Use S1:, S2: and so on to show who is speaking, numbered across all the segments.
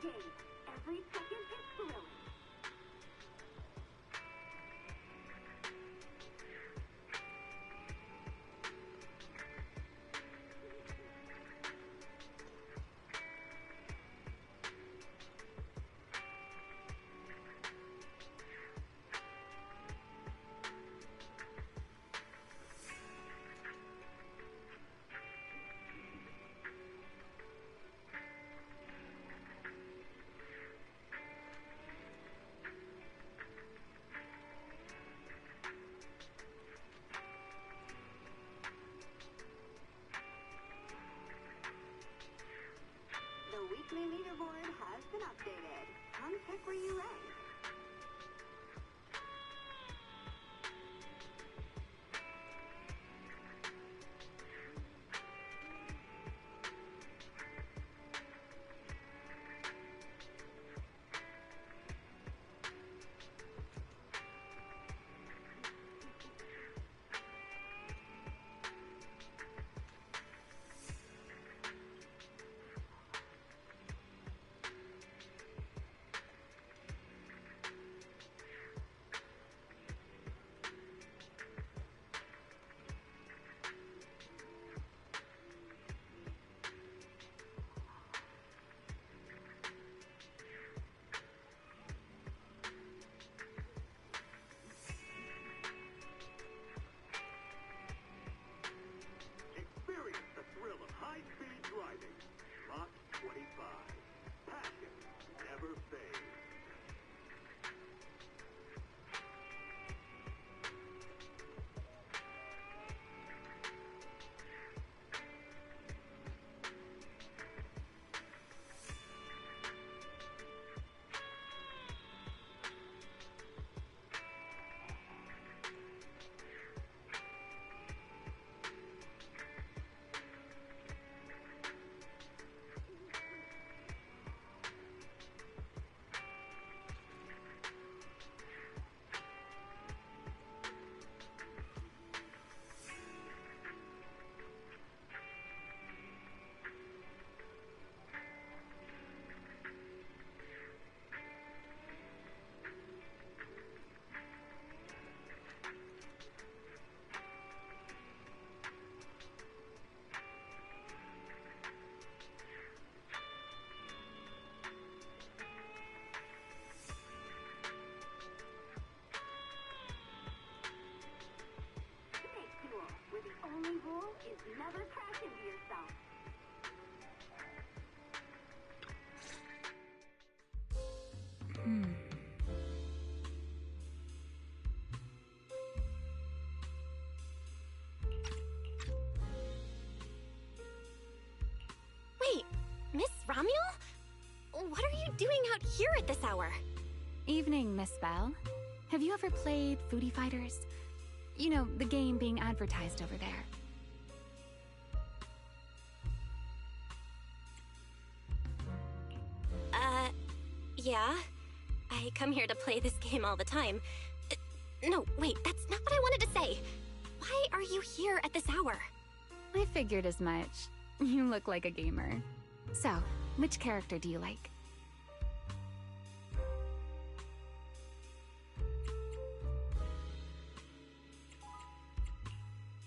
S1: game. Every second is thrilling. The weekly leaderboard has been updated. Come check where you rank.
S2: Experience the thrill of high-speed driving. Mach 25. Passion never fades. Where the only rule is never crash into yourself.
S3: Wait, Miss Romuel? What are you doing out here at this hour?
S4: Evening, Miss Bell. Have you ever played Foodie Fighters? You know, the game being advertised over there.
S3: Yeah. I come here to play this game all the time. No, wait, that's not what I wanted to say. Why are you here at this hour?
S4: I figured as much. You look like a gamer. So, which character do you like?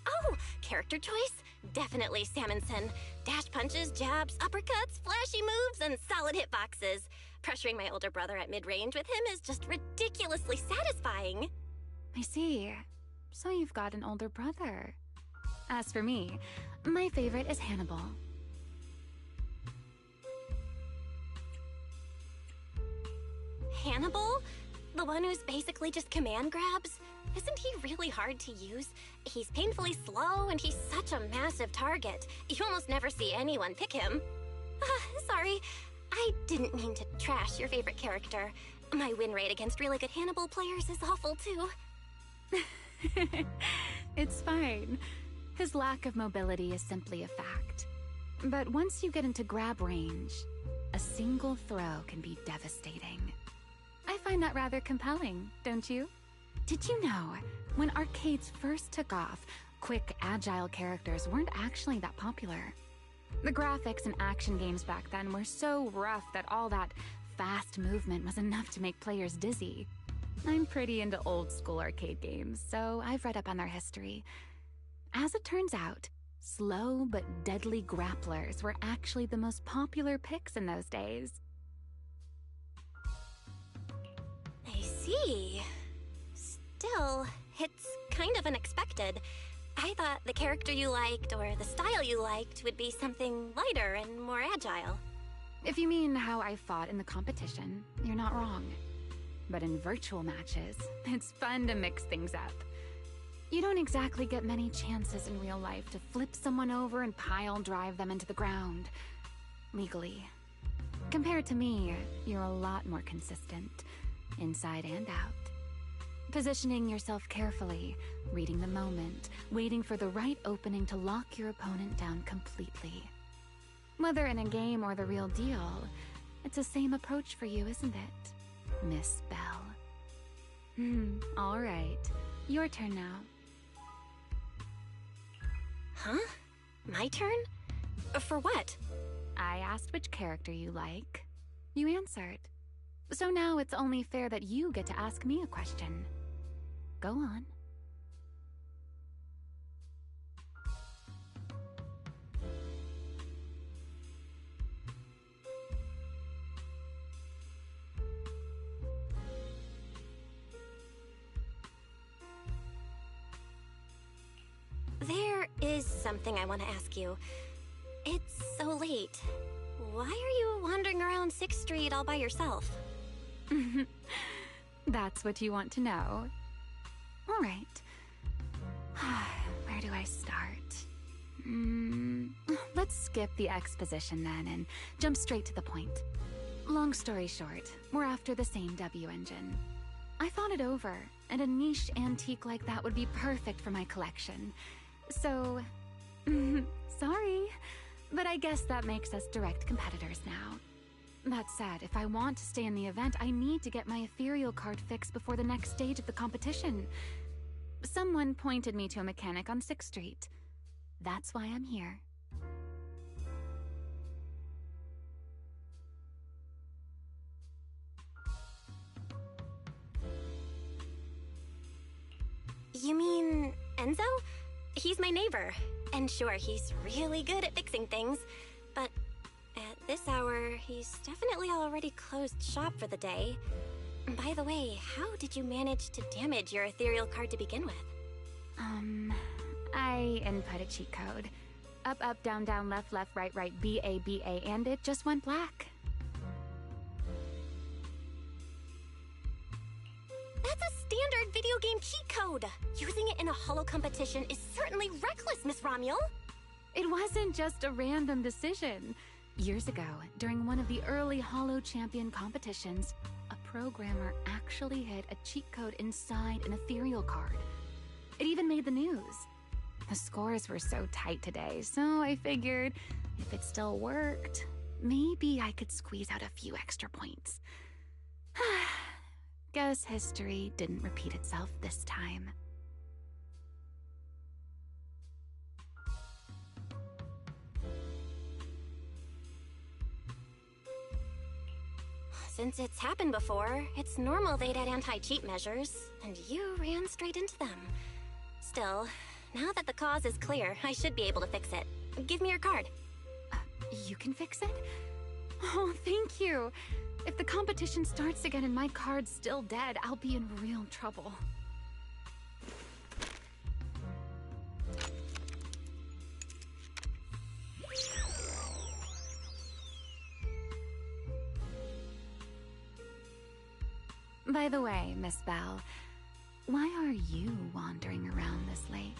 S3: Oh, character choice? Definitely Salmonson. Dash punches, jabs, uppercuts, flashy moves, and solid hitboxes. Pressuring my older brother at mid-range with him is just ridiculously satisfying.
S4: I see. So you've got an older brother. As for me, my favorite is Hannibal.
S3: Hannibal? The one who's basically just command grabs? Isn't he really hard to use? He's painfully slow, and he's such a massive target. You almost never see anyone pick him. Sorry. I didn't mean to trash your favorite character. My win rate against really good Hannibal players is awful, too.
S4: It's fine. His lack of mobility is simply a fact. But once you get into grab range, a single throw can be devastating. I find that rather compelling, don't you? Did you know, when arcades first took off, quick, agile characters weren't actually that popular. The graphics in action games back then were so rough that all that fast movement was enough to make players dizzy. I'm pretty into old school arcade games, so I've read up on their history. As it turns out, slow but deadly grapplers were actually the most popular picks in those days.
S3: I see. Still, it's kind of unexpected. I thought the character you liked or the style you liked would be something lighter and more agile.
S4: If you mean how I fought in the competition, you're not wrong. But in virtual matches, it's fun to mix things up. You don't exactly get many chances in real life to flip someone over and pile drive them into the ground. Legally. Compared to me, you're a lot more consistent, inside and out. Positioning yourself carefully, reading the moment, waiting for the right opening to lock your opponent down completely. Whether in a game or the real deal, it's the same approach for you, isn't it, Miss Bell? All right. Your turn now.
S3: Huh? My turn? For what?
S4: I asked which character you like. You answered. So now it's only fair that you get to ask me a question. Go on.
S3: There is something I want to ask you. It's so late. Why are you wandering around 6th Street all by yourself?
S4: That's what you want to know. All right. Where do I start? Let's skip the exposition then and jump straight to the point. Long story short, we're after the same W engine. I thought it over, and a niche antique like that would be perfect for my collection. So, sorry, but I guess that makes us direct competitors now. That said, if I want to stay in the event, I need to get my ethereal card fixed before the next stage of the competition. Someone pointed me to a mechanic on 6th Street. That's why I'm here.
S3: You mean Enzo? He's my neighbor. And sure, he's really good at fixing things. But at this hour, he's definitely already closed shop for the day. By the way, how did you manage to damage your ethereal card to begin with?
S4: I input a cheat code. Up, up, down, down, left, left, right, right, B, A, B, A, and it just went black.
S3: That's a standard video game cheat code! Using it in a holo competition is certainly reckless, Miss Romuel!
S4: It wasn't just a random decision. Years ago, during one of the early holo champion competitions, a programmer actually hid a cheat code inside an ethereal card. It even made the news. The scores were so tight today, so I figured if it still worked, maybe I could squeeze out a few extra points. Guess history didn't repeat itself this time.
S3: Since it's happened before, it's normal they'd add anti-cheat measures, and you ran straight into them. Still, now that the cause is clear, I should be able to fix it. Give me your card.
S4: You can fix it? Oh, thank you. If the competition starts again and my card's still dead, I'll be in real trouble. By the way, Miss Bell, why are you wandering around this late?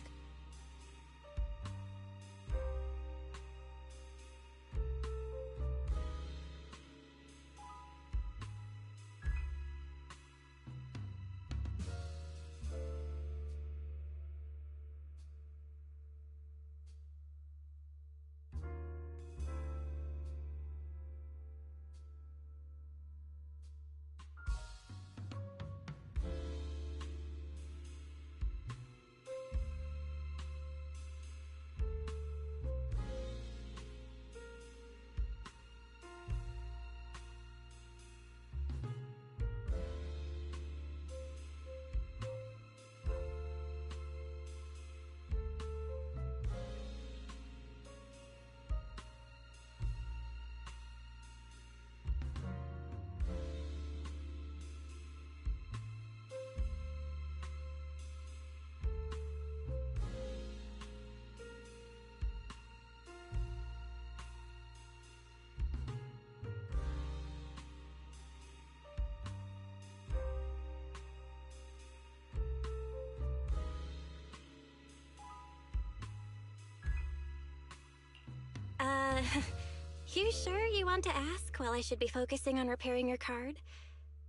S3: You sure you want to ask while I should be focusing on repairing your card?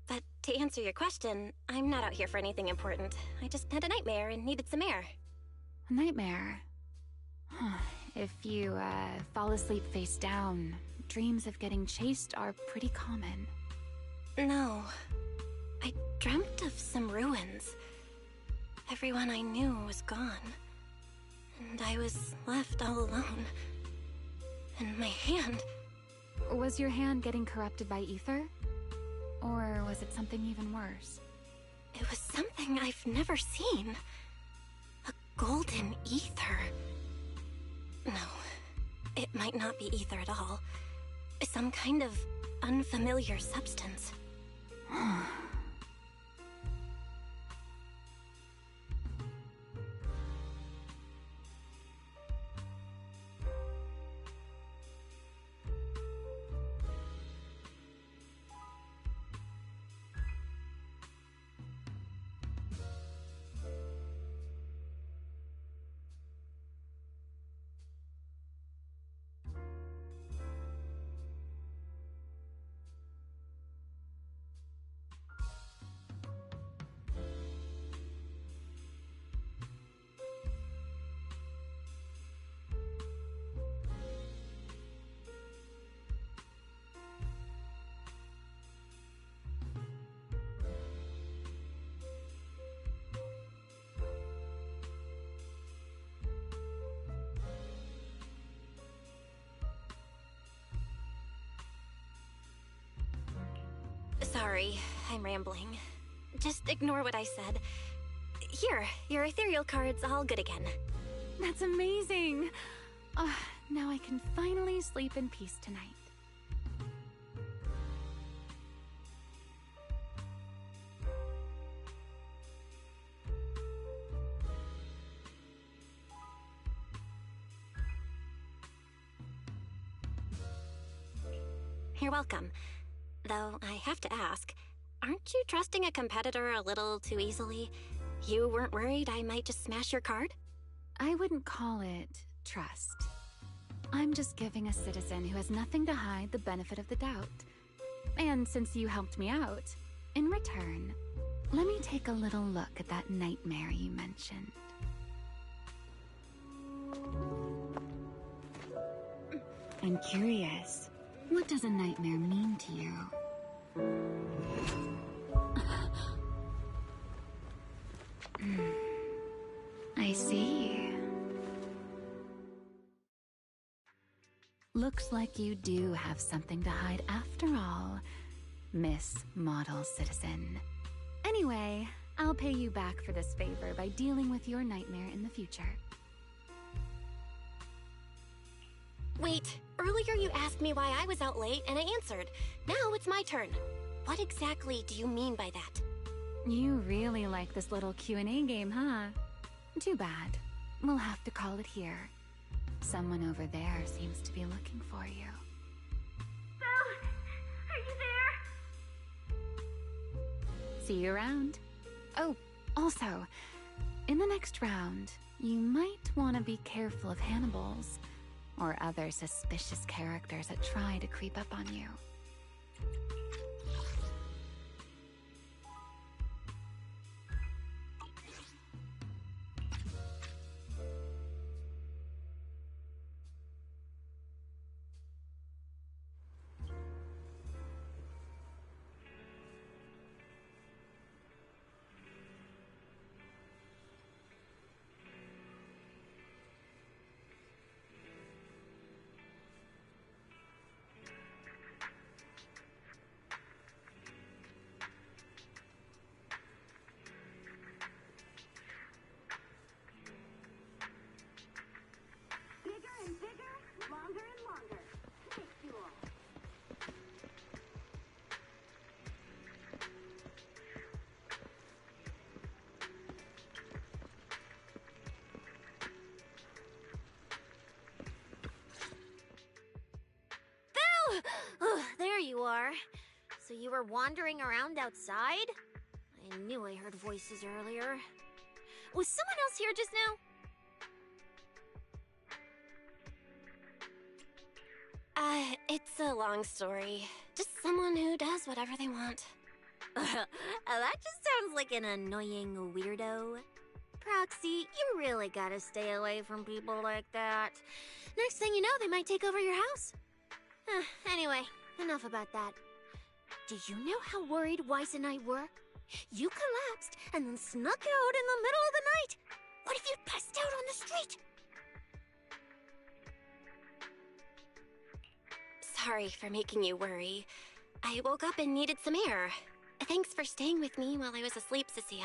S3: But to answer your question, I'm not out here for anything important. I just had a nightmare and needed some air.
S4: A nightmare? If you, fall asleep face down, dreams of getting chased are pretty common.
S3: No. I dreamt of some ruins. Everyone I knew was gone. And I was left all alone. And my hand...
S4: Was your hand getting corrupted by ether? Or was it something even worse?
S3: It was something I've never seen. A golden ether. No, it might not be ether at all. Some kind of unfamiliar substance. Sorry, I'm rambling. Just ignore what I said. Here, your ethereal card's all good again.
S4: That's amazing! Now I can finally sleep in peace tonight.
S3: You're welcome. Though I have to ask, aren't you trusting a competitor a little too easily? You weren't worried I might just smash your card?
S4: I wouldn't call it trust. I'm just giving a citizen who has nothing to hide the benefit of the doubt. And since you helped me out, in return, let me take a little look at that nightmare you mentioned. I'm curious, what does a nightmare mean to you? I see. Looks like you do have something to hide after all, Miss Model Citizen. Anyway, I'll pay you back for this favor by dealing with your nightmare in the future.
S3: Wait, earlier you asked me why I was out late and I answered. Now it's my turn. What exactly do you mean by that?
S4: You really like this little Q&A game, huh? Too bad. We'll have to call it here. Someone over there seems to be looking for you.
S1: Belle! Are you there?
S4: See you around. Oh, also, in the next round, you might want to be careful of Hannibals or other suspicious characters that try to creep up on you.
S1: Bigger and bigger, longer and longer. Take fuel.
S5: Belle! Oh, there you are. So you were wandering around outside? I knew I heard voices earlier. Was someone else here just now?
S3: It's a long story. Just someone who does whatever they want.
S5: That just sounds like an annoying weirdo. Proxy, you really gotta stay away from people like that. Next thing you know, they might take over your house. Anyway, enough about that. Do you know how worried Weiss and I were? You collapsed and then snuck out in the middle of the night. What if you'd passed out on the street?
S3: Sorry for making you worry. I woke up and needed some air. Thanks for staying with me while I was asleep, Cissia.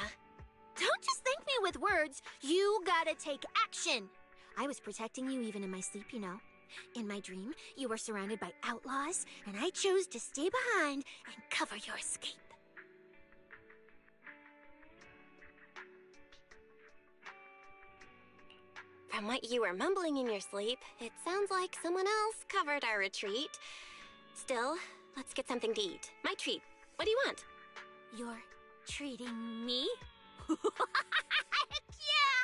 S5: Don't just thank me with words. You gotta take action. I was protecting you even in my sleep, you know. In my dream, you were surrounded by outlaws, and I chose to stay behind and cover your escape.
S3: From what you were mumbling in your sleep, it sounds like someone else covered our retreat. Still, let's get something to eat. My treat. What do you want?
S5: You're treating me? Heck yeah!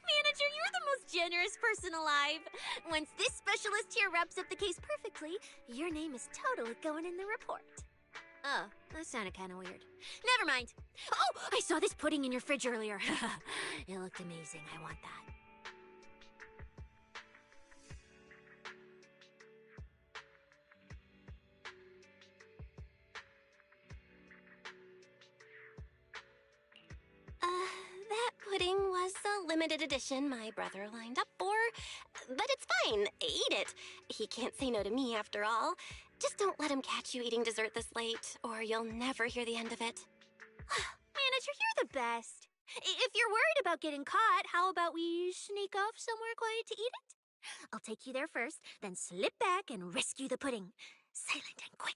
S5: Manager, you're the most generous person alive. Once this specialist here wraps up the case perfectly, your name is totally going in the report. Oh, that sounded kind of weird. Never mind. Oh, I saw this pudding in your fridge earlier. It looked amazing. I want that.
S3: That pudding was a limited edition my brother lined up for. But it's fine. Eat it. He can't say no to me after all. Just don't let him catch you eating dessert this late, or you'll never hear the end of it.
S5: Manager, you're the best. If you're worried about getting caught, how about we sneak off somewhere quiet to eat it? I'll take you there first, then slip back and rescue the pudding. Silent and quick.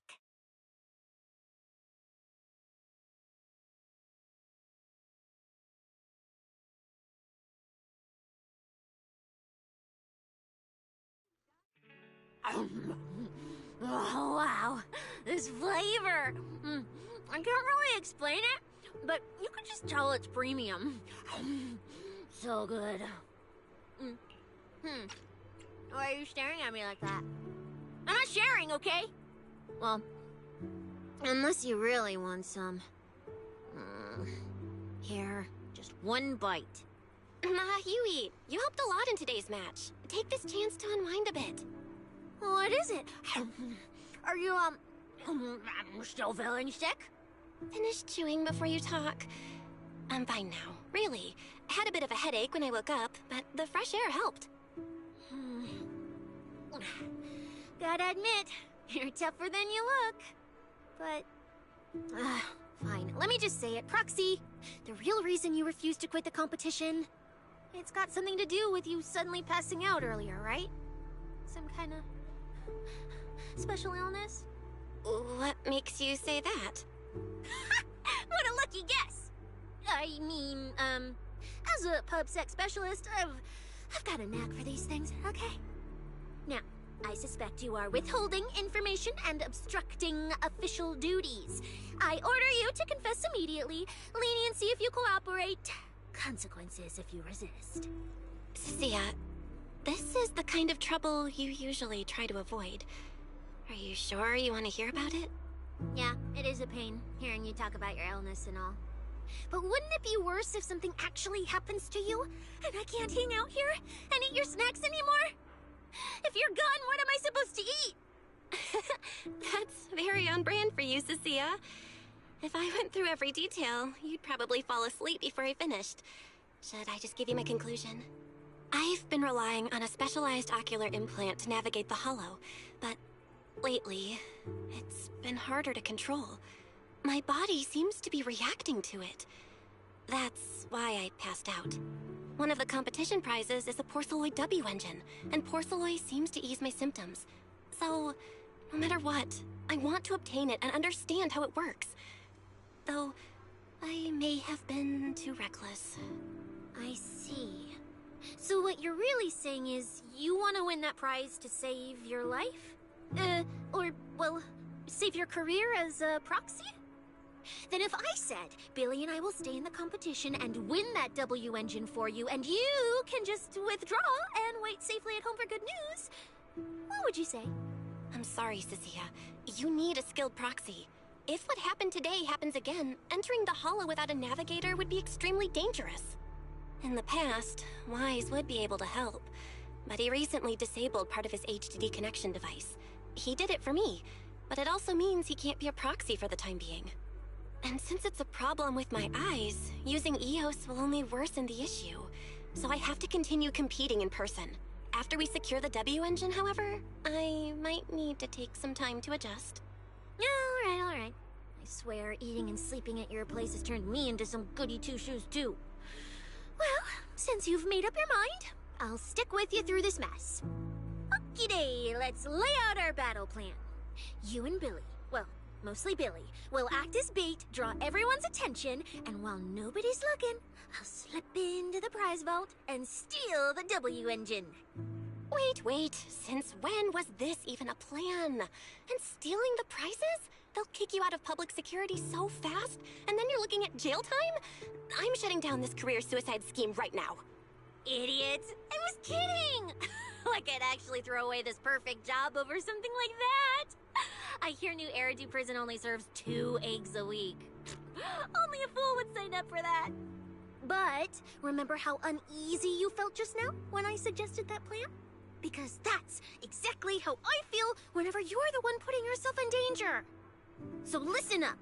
S5: Oh, wow. This flavor. I can't really explain it, but you can just tell it's premium. So good. Why are you staring at me like that? I'm not sharing, okay? Well, unless you really want some. Here, just one bite.
S3: Nah, you eat. You helped a lot in today's match. Take this chance to unwind a bit.
S5: What is it? Are you, still feeling sick?
S3: Finish chewing before you talk. I'm fine now, really. I had a bit of a headache when I woke up, but the fresh air helped.
S5: Gotta admit, you're tougher than you look. But, fine. Let me just say it. Proxy, the real reason you refused to quit the competition, it's got something to do with you suddenly passing out earlier, right? Some kind of special illness?
S3: What makes you say that?
S5: What a lucky guess! I mean, as a pub sex specialist, I've got a knack for these things, okay? Now, I suspect you are withholding information and obstructing official duties. I order you to confess immediately, leniency if you cooperate, consequences if you resist.
S3: Cissia, this is the kind of trouble you usually try to avoid. Are you sure you want to hear about it?
S5: Yeah, it is a pain, hearing you talk about your illness and all. But wouldn't it be worse if something actually happens to you, and I can't hang out here and eat your snacks anymore? If you're gone, what am I supposed to eat?
S3: That's very on brand for you, Cissia. If I went through every detail, you'd probably fall asleep before I finished. Should I just give you my conclusion? I've been relying on a specialized ocular implant to navigate the hollow, but lately, it's been harder to control. My body seems to be reacting to it. That's why I passed out. One of the competition prizes is a Porceloid W engine, and Porceloid seems to ease my symptoms. So, no matter what, I want to obtain it and understand how it works. Though, I may have been too reckless.
S5: I see. So what you're really saying is you want to win that prize to save your life? Or, well, save your career as a proxy? Then if I said, Billy and I will stay in the competition and win that W engine for you, and you can just withdraw and wait safely at home for good news, what would you say?
S3: I'm sorry, Cissia. You need a skilled proxy. If what happened today happens again, entering the hollow without a navigator would be extremely dangerous. In the past, Wise would be able to help, but he recently disabled part of his HDD connection device. He did it for me, but it also means he can't be a proxy for the time being. And since it's a problem with my eyes, using EOS will only worsen the issue, so I have to continue competing in person. After we secure the W engine, however, I might need to take some time to adjust.
S5: All right. I swear, eating and sleeping at your place has turned me into some goody two-shoes, too. Well, since you've made up your mind, I'll stick with you through this mess. Okie-day, let's lay out our battle plan. You and Billy, well, mostly Billy, will act as bait, draw everyone's attention, and while nobody's looking, I'll slip into the prize vault and steal the W engine.
S3: Wait, since when was this even a plan? And stealing the prizes? They'll kick you out of public security so fast, and then you're looking at jail time? I'm shutting down this career suicide scheme right now.
S5: Idiots! I was kidding! Like I'd actually throw away this perfect job over something like that! I hear New Eridu Prison only serves 2 eggs a week. Only a fool would sign up for that. But remember how uneasy you felt just now when I suggested that plan? Because that's exactly how I feel whenever you're the one putting yourself in danger. So listen up.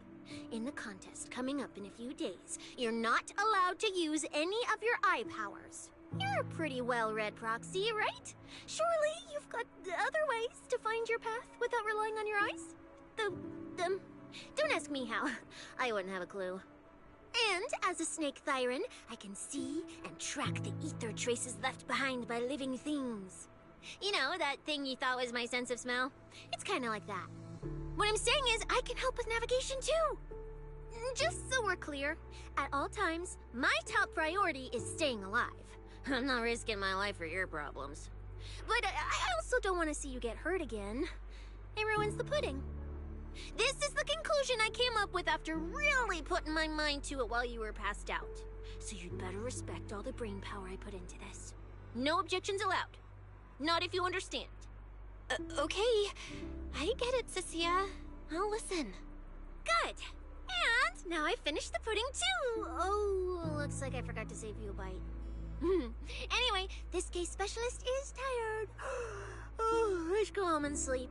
S5: In the contest coming up in a few days, you're not allowed to use any of your eye powers. You're a pretty well-read proxy, right? Surely you've got other ways to find your path without relying on your eyes? Don't ask me how. I wouldn't have a clue. And as a snake Thyran, I can see and track the ether traces left behind by living things. You know, that thing you thought was my sense of smell? It's kind of like that. What I'm saying is, I can help with navigation too. Just so we're clear, at all times, my top priority is staying alive. I'm not risking my life for your problems. But I also don't want to see you get hurt again. It ruins the pudding. This is the conclusion I came up with after really putting my mind to it while you were passed out. So you'd better respect all the brain power I put into this. No objections allowed. Not if you understand.
S3: Okay. I get it, Cissia. I'll listen.
S5: Good. And now I finished the pudding too. Oh, looks like I forgot to save you a bite. Anyway, this case specialist is tired. Oh, I should go home and sleep.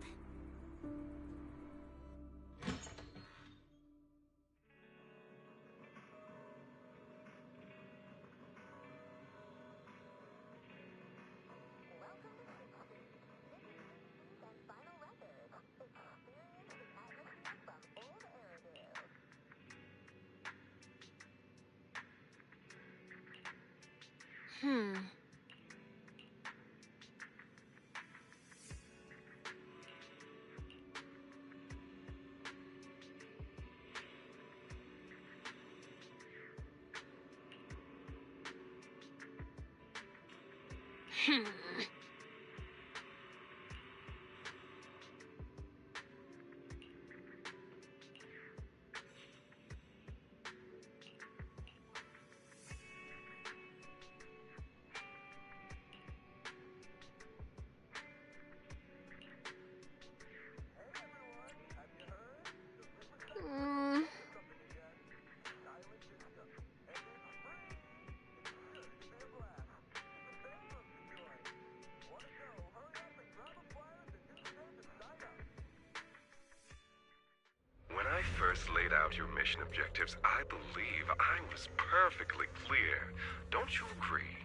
S6: When I first laid out your mission objectives, I believe I was perfectly clear. Don't you agree?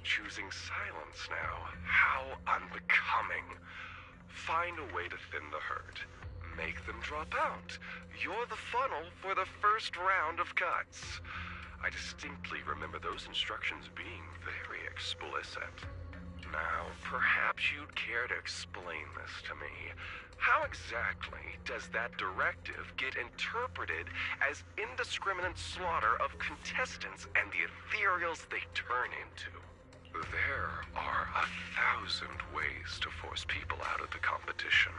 S6: Choosing silence now. How unbecoming. Find a way to thin the herd. Make them drop out. You're the funnel for the first round of cuts. I distinctly remember those instructions being very explicit. Now, perhaps you'd care to explain this to me. How exactly does that directive get interpreted as indiscriminate slaughter of contestants and the ethereals they turn into? There are 1,000 ways to force people out of the competition,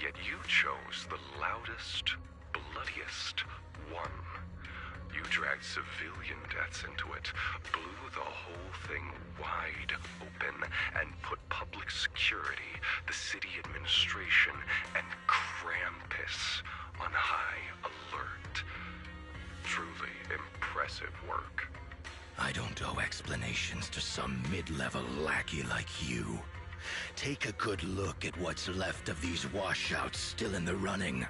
S6: yet you chose the loudest, bloodiest one. You dragged civilian deaths into it, blew the whole thing wide open, and put public security, the city
S7: pseudo explanations to some mid-level lackey like you. Take a good look at what's left of these washouts still in the running.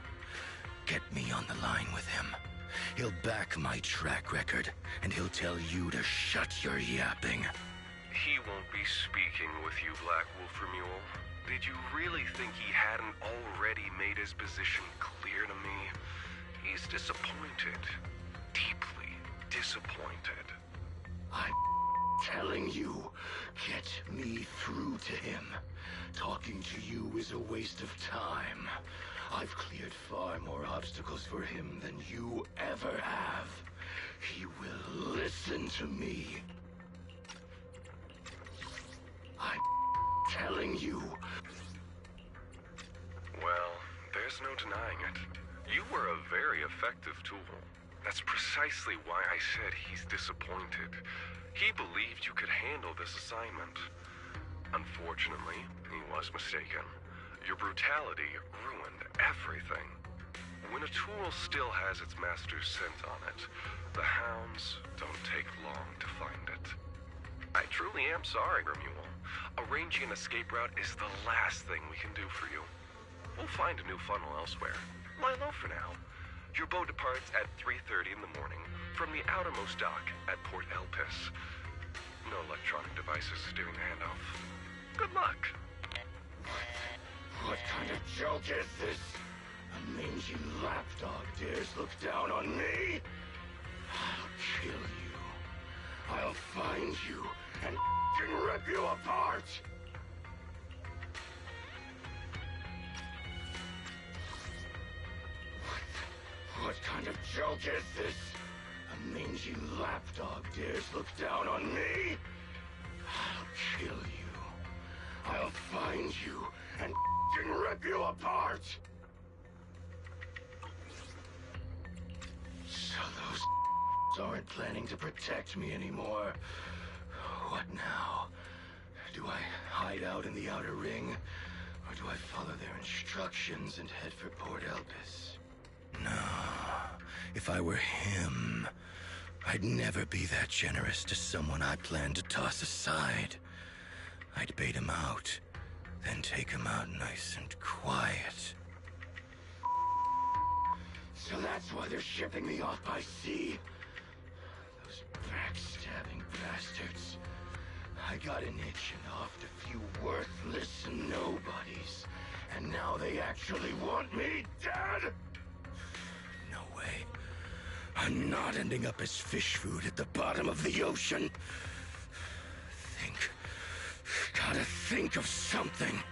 S7: Get me on the line with him. He'll back my track record, and he'll tell you to shut your yapping.
S6: He won't be speaking with you, Black Wolf Mule. Did you really think he hadn't already made his position clear to me? He's disappointed. Deeply disappointed.
S7: I'm telling you, get me through to him. Talking to you is a waste of time. I've cleared far more obstacles for him than you ever have. He will listen to me. I'm telling you.
S6: Well, there's no denying it. You were a very effective tool. That's precisely why I said he's disappointed. He believed you could handle this assignment. Unfortunately, he was mistaken. Your brutality ruined everything. When a tool still has its master's scent on it, the hounds don't take long to find it. I truly am sorry, Remuel. Arranging an escape route is the last thing we can do for you. We'll find a new funnel elsewhere. Lie low for now. Your boat departs at 3:30 in the morning from the outermost dock at Port Elpis. No electronic devices during the handoff. Good luck.
S7: What kind of joke is this? A mangy lapdog dares look down on me? I'll kill you. I'll find you and rip you apart! What kind of joke is this? A mangy lapdog dares look down on me? I'll kill you. I'll find you and rip you apart! So those aren't planning to protect me anymore. What now? Do I hide out in the outer ring? Or do I follow their instructions and head for Port Elpis? No. If I were him, I'd never be that generous to someone I planned to toss aside. I'd bait him out, then take him out nice and quiet. So that's why they're shipping me off by sea. Those backstabbing bastards. I got an itch and offed a few worthless nobodies. And now they actually want me dead? No way. I'm not ending up as fish food at the bottom of the ocean. Gotta think of something.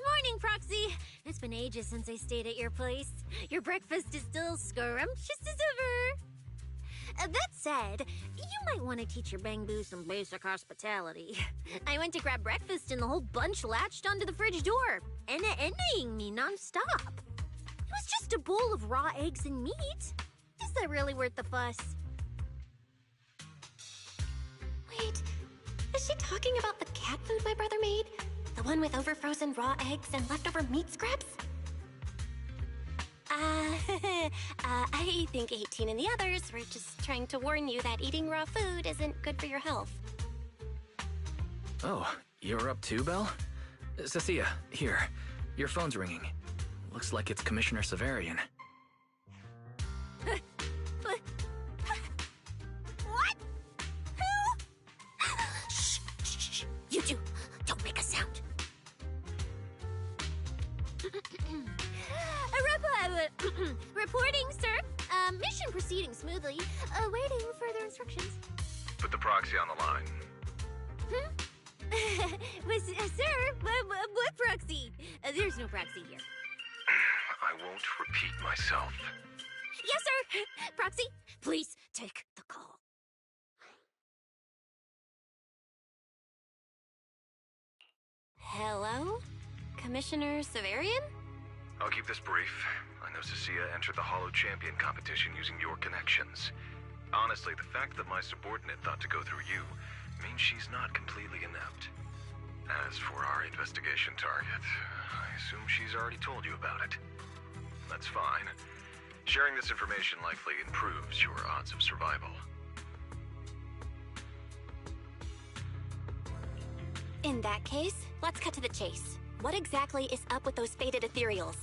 S5: Morning, Proxy. It's been ages since I stayed at your place. Your breakfast is still scrumptious as ever. That said, you might want to teach your Bangbu some basic hospitality. I went to grab breakfast and the whole bunch latched onto the fridge door, enna-ennaing me nonstop. It was just a bowl of raw eggs and meat. Is that really worth the fuss?
S3: Wait, is she talking about the cat food my brother made? The one with overfrozen raw eggs and leftover meat scraps? I think 18 and the others were just trying to warn you that eating raw food isn't good for your health.
S8: Oh, you're up too, Belle? Cissia, here. Your phone's ringing. Looks like it's Commissioner Severian.
S5: What? Who? Shh, shh, shh. You two, don't make a sound. Reporting, sir. Mission proceeding smoothly. Awaiting further instructions.
S6: Put the proxy on the line.
S5: Sir, what proxy? There's no proxy here.
S6: I I won't repeat myself.
S5: Yes, sir! Proxy, please take the call.
S3: Hello? Commissioner Severian?
S6: I'll keep this brief. I know Cissia entered the Hollow Champion competition using your connections. Honestly, the fact that my subordinate thought to go through you means she's not completely inept. As for our investigation target, I assume she's already told you about it. That's fine. Sharing this information likely improves your odds of survival.
S3: In that case, let's cut to the chase. What exactly is up with those faded ethereals?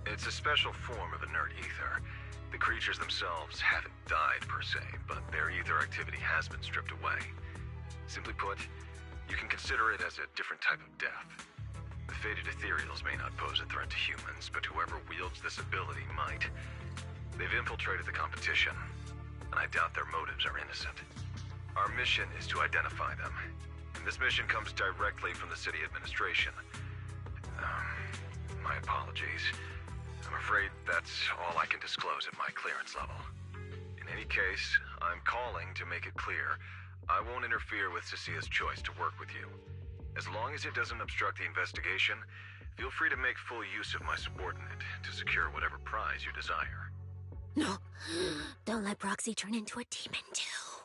S6: It's a special form of inert ether. The creatures themselves haven't died per se, but their ether activity has been stripped away. Simply put, you can consider it as a different type of death. The faded ethereals may not pose a threat to humans, but whoever wields this ability might. They've infiltrated the competition, and I doubt their motives are innocent. Our mission is to identify them, and this mission comes directly from the city administration. My apologies. I'm afraid that's all I can disclose at my clearance level. In any case, I'm calling to make it clear I won't interfere with Cissia's choice to work with you. As long as it doesn't obstruct the investigation, feel free to make full use of my subordinate to secure whatever prize you desire.
S5: No, don't let Proxy turn into a demon, too.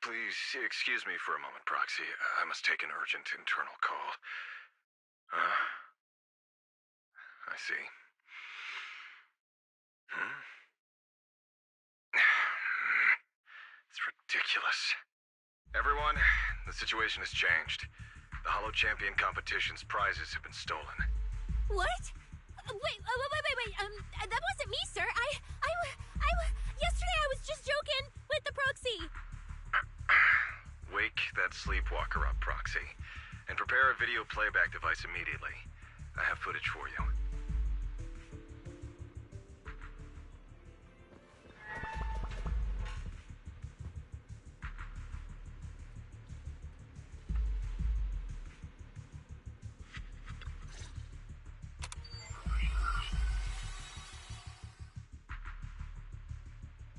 S6: Please excuse me for a moment, Proxy. I must take an urgent internal call. I see. It's ridiculous. Everyone, the situation has changed. The Hollow Champion competition's prizes have been stolen.
S5: What? Wait, that wasn't me, sir. Yesterday I was just joking with the Proxy.
S6: Wake that sleepwalker up, Proxy, and prepare a video playback device immediately. I have footage for you.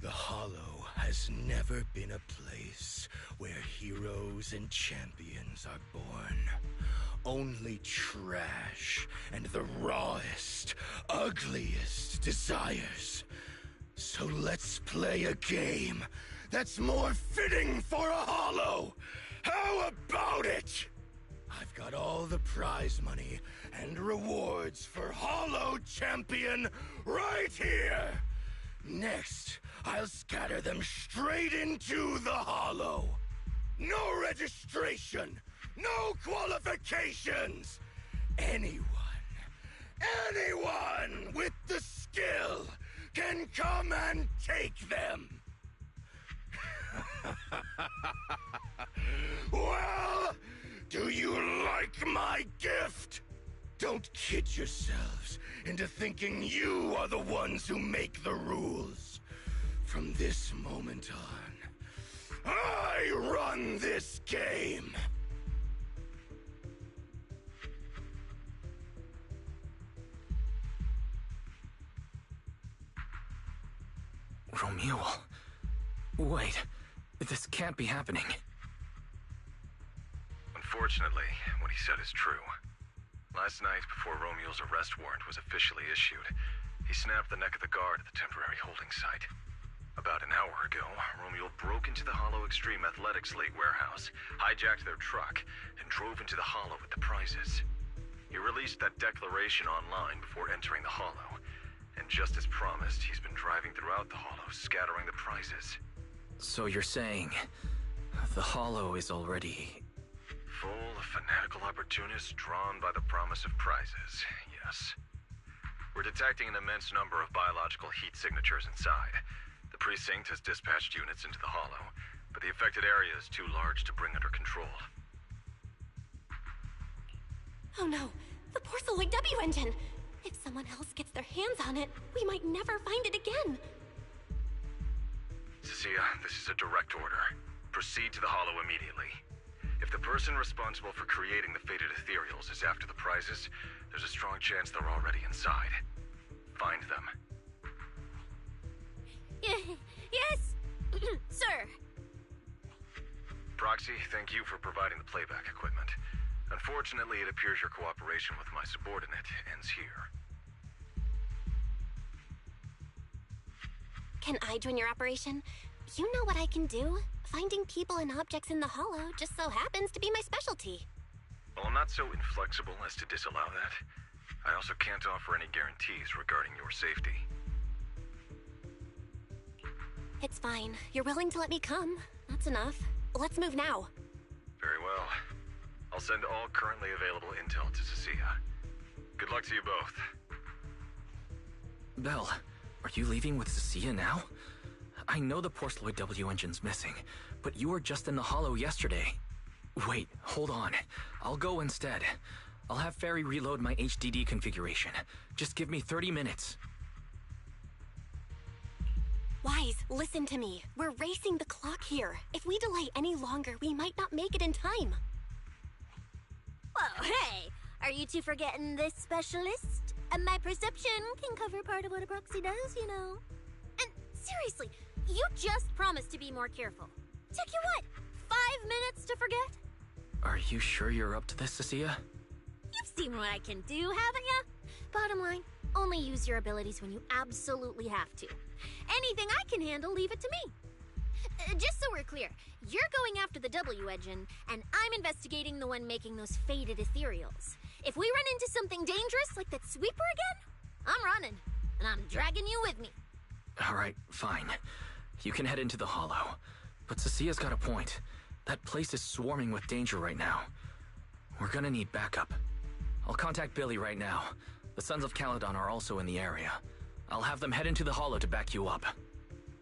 S7: The Hollow has never been a place where heroes and champions are born. Only trash and the rawest, ugliest desires. So let's play a game that's more fitting for a Hollow. How about it? I've got all the prize money and rewards for Hollow Champion right here. Next, I'll scatter them straight into the Hollow. No registration, no qualifications. Anyone with the skill can come and take them. Well, do you like my gift? Don't kid yourselves into thinking you are the ones who make the rules. From this moment on, I run this game.
S8: Romuald. Wait, this can't be happening.
S6: Unfortunately, what he said is true. Last night, before Romuald's arrest warrant was officially issued, he snapped the neck of the guard at the temporary holding site. About an hour ago, Romuald broke into the Hollow Extreme Athletics League warehouse, hijacked their truck, and drove into the Hollow with the prizes. He released that declaration online before entering the Hollow, and just as promised, he's been driving throughout the Hollow, scattering the prizes.
S8: So you're saying the Hollow is already...
S6: full of fanatical opportunists drawn by the promise of prizes, yes. We're detecting an immense number of biological heat signatures inside. The precinct has dispatched units into the Hollow, but the affected area is too large to bring under control.
S3: Oh no, the Porceloid W engine! If someone else gets their hands on it, we might never find it again.
S6: Cissia, this is a direct order. Proceed to the Hollow immediately. If the person responsible for creating the faded ethereals is after the prizes, there's a strong chance they're already inside.
S8: find them.
S5: Yes, sir.
S8: Proxy, thank you for providing the playback equipment. Unfortunately, it appears your cooperation with my subordinate ends here.
S3: Can I join your operation? You know what I can do. Finding people and objects in the hollow just so happens to be my specialty.
S8: Well, I'm not so inflexible as to disallow that. I also can't offer any guarantees regarding your safety.
S3: It's fine. You're willing to let me come. That's enough. Let's move now.
S8: Very well. I'll send all currently available intel to Cissia. Good luck to you both. Belle, are you leaving with Cissia now? I know the Porceloid W engine's missing, but you were just in the hollow yesterday. Wait, hold on. I'll go instead. I'll have Ferry reload my HDD configuration. Just give me 30 minutes.
S3: Wise, listen to me. We're racing the clock here. If we delay any longer, we might not make it in time.
S5: Whoa, hey! Are you two forgetting this specialist? My perception can cover part of what a proxy does, you know. And seriously, you just promised to be more careful. Took you what, 5 minutes to forget?
S8: Are you sure you're up to this, Cissia?
S5: You've seen what I can do, haven't ya? Bottom line, only use your abilities when you absolutely have to. Anything I can handle, leave it to me. Just so we're clear, you're going after the W engine, and I'm investigating the one making those faded ethereals. If we run into something dangerous like that sweeper again, I'm running, and I'm dragging you with me.
S8: All right, fine. You can head into the hollow. But Cissia's got a point. That place is swarming with danger right now. We're gonna need backup. I'll contact Billy right now. The Sons of Caledon are also in the area. I'll have them head into the hollow to back you up.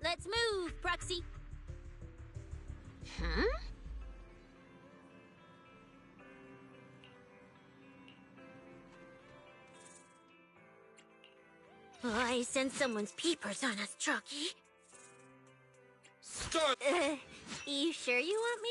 S5: Let's move, Proxy. Huh? I sense someone's peepers on us, Chucky.
S2: Start!
S5: You sure you want me?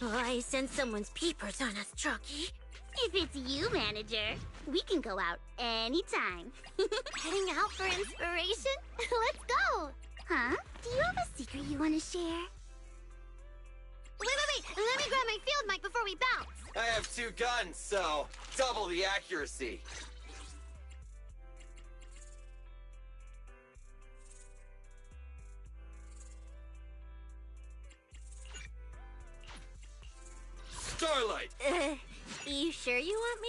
S5: I sense someone's peepers on us, Chucky.
S9: If it's you, manager, we can go out anytime.
S3: Heading out for inspiration? Let's go!
S9: Huh? Do you have a secret you want to share?
S3: Wait! Let me grab my field mic before we bounce!
S10: I have 2 guns, so double the accuracy. Starlight!
S5: You sure you want me?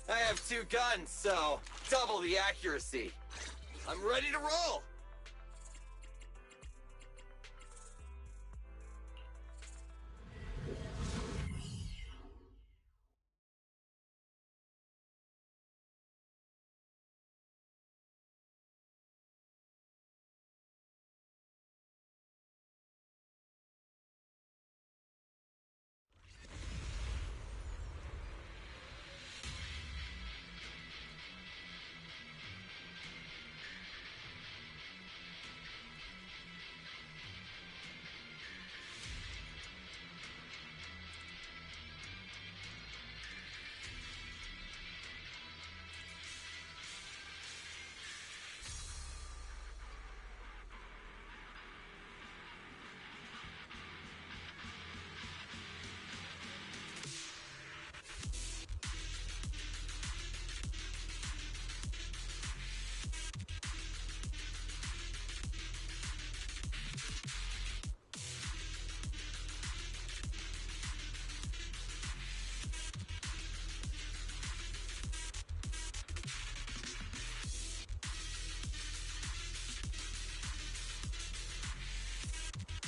S10: I have 2 guns, so double the accuracy. I'm ready to roll!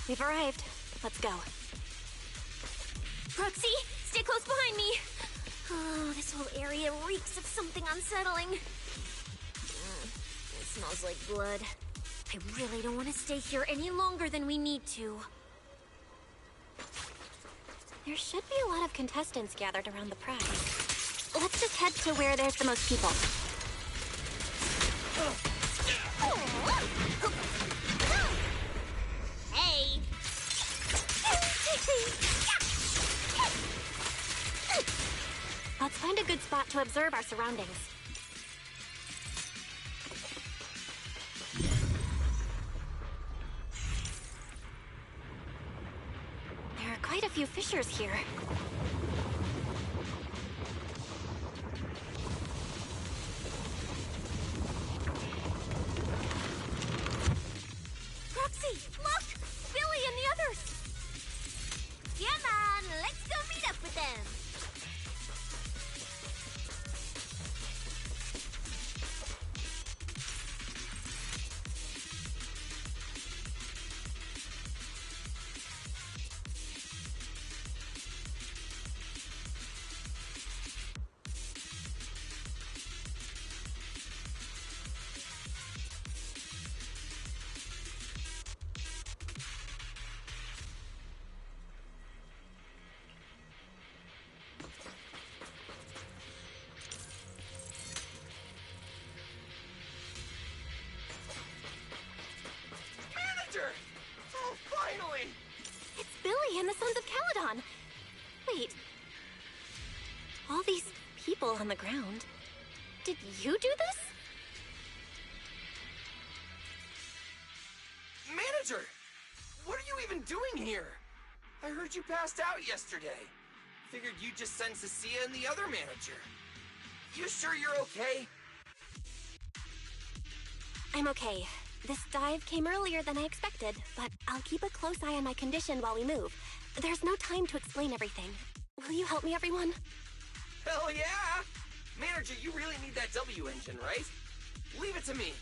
S3: We've arrived. Let's go.
S5: Proxy, stay close behind me. Oh, this whole area reeks of something unsettling. It smells like blood. I really don't want to stay here any longer than we need to.
S3: There should be a lot of contestants gathered around the prize. Let's just head to where there's the most people.
S9: Hey!
S3: Let's find a good spot to observe our surroundings. There are quite a few fissures here.
S5: Roxy, look! Billy and the others! Come on, let's go meet up with them!
S10: Manager! Oh, finally!
S3: It's Billy and the Sons of Caledon. Wait. All these people on the ground. Did you do this?
S10: Manager! What are you even doing here? I heard you passed out yesterday. Figured you'd just send Cissia and the other manager. You sure you're okay?
S3: I'm okay. This dive came earlier than I expected, but I'll keep a close eye on my condition while we move. There's no time to explain everything. Will you help me, everyone?
S10: Hell yeah! Manager, you really need that W engine, right? Leave it to me.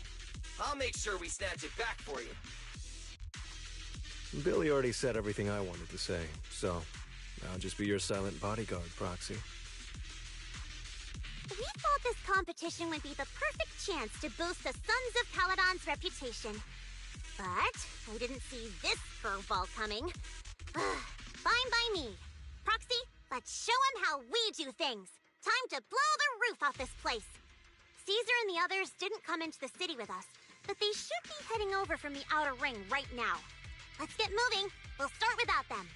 S10: I'll make sure we snatch it back for you.
S11: Billy already said everything I wanted to say, so I'll just be your silent bodyguard, Proxy.
S9: We thought this competition would be the perfect chance to boost the Sons of Caledon's reputation. But I didn't see this curveball coming. Fine by me. Proxy, let's show him how we do things. Time to blow the roof off this place. Caesar and the others didn't come into the city with us, but they should be heading over from the outer ring right now. Let's get moving. We'll start without them.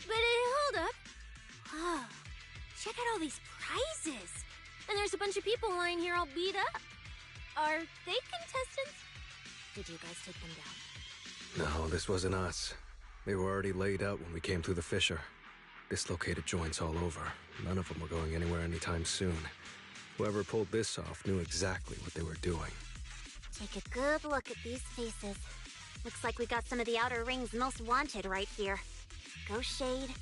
S5: But hold up. Oh, check out all these prizes. And there's a bunch of people lying here all beat up. Are they contestants? Did you guys take them down?
S11: No, this wasn't us. They were already laid out when we came through the fissure. Dislocated joints all over. None of them were going anywhere anytime soon. Whoever pulled this off knew exactly what they were doing.
S9: Take a good look at these faces. Looks like we got some of the Outer Ring's most wanted right here. Ghost Shade,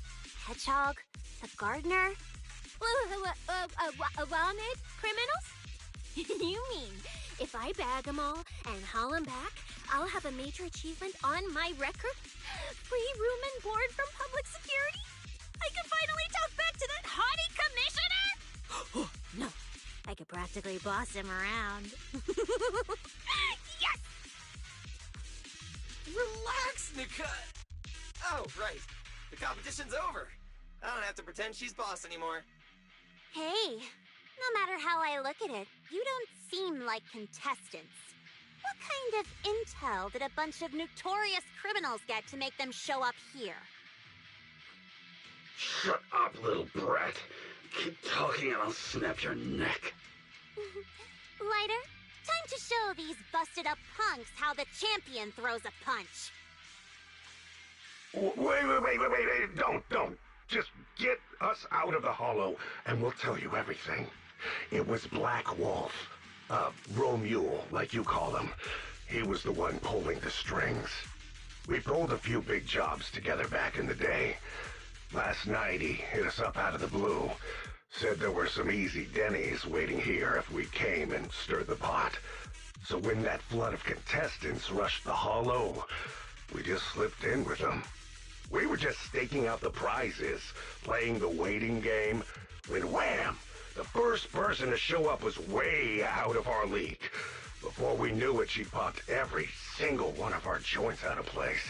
S9: Hedgehog, the Gardener.
S5: Wanted criminals? You mean, if I bag them all and haul them back, I'll have a major achievement on my record? Free room and board from public security? I can finally talk back to that haughty commissioner? No, I could practically boss him around. Yes!
S10: Relax, Nika! Oh, right. The competition's over. I don't have to pretend she's boss anymore.
S9: Hey, no matter how I look at it, you don't seem like contestants. What kind of intel did a bunch of notorious criminals get to make them show up here?
S7: Shut up, little brat. Keep talking and I'll snap your neck.
S9: Lighter, time to show these busted up punks how the champion throws a punch.
S7: Wait. Don't. Just get us out of the hollow and we'll tell you everything. It was Black Wolf. Romule, like you call him. He was the one pulling the strings. We pulled a few big jobs together back in the day. Last night he hit us up out of the blue. Said there were some easy Denny's waiting here if we came and stirred the pot. So when that flood of contestants rushed the hollow, we just slipped in with them. We were just staking out the prizes, playing the waiting game, when wham! The first person to show up was way out of our league. Before we knew it, she popped every single one of our joints out of place.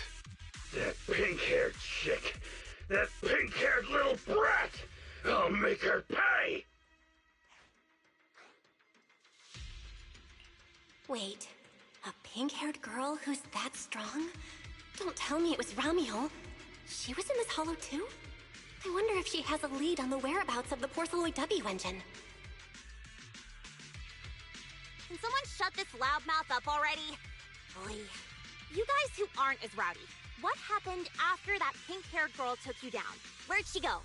S7: That pink-haired chick! That pink-haired little brat! I'll make her pay!
S3: Wait, a pink-haired girl who's that strong? Don't tell me it was Ramiel. She was in this hollow too? I wonder if she has a lead on the whereabouts of the Porceloid W engine.
S9: Can someone shut this loudmouth up already? Boy. You guys who aren't as rowdy, what happened after that pink-haired girl took you down? Where'd she go?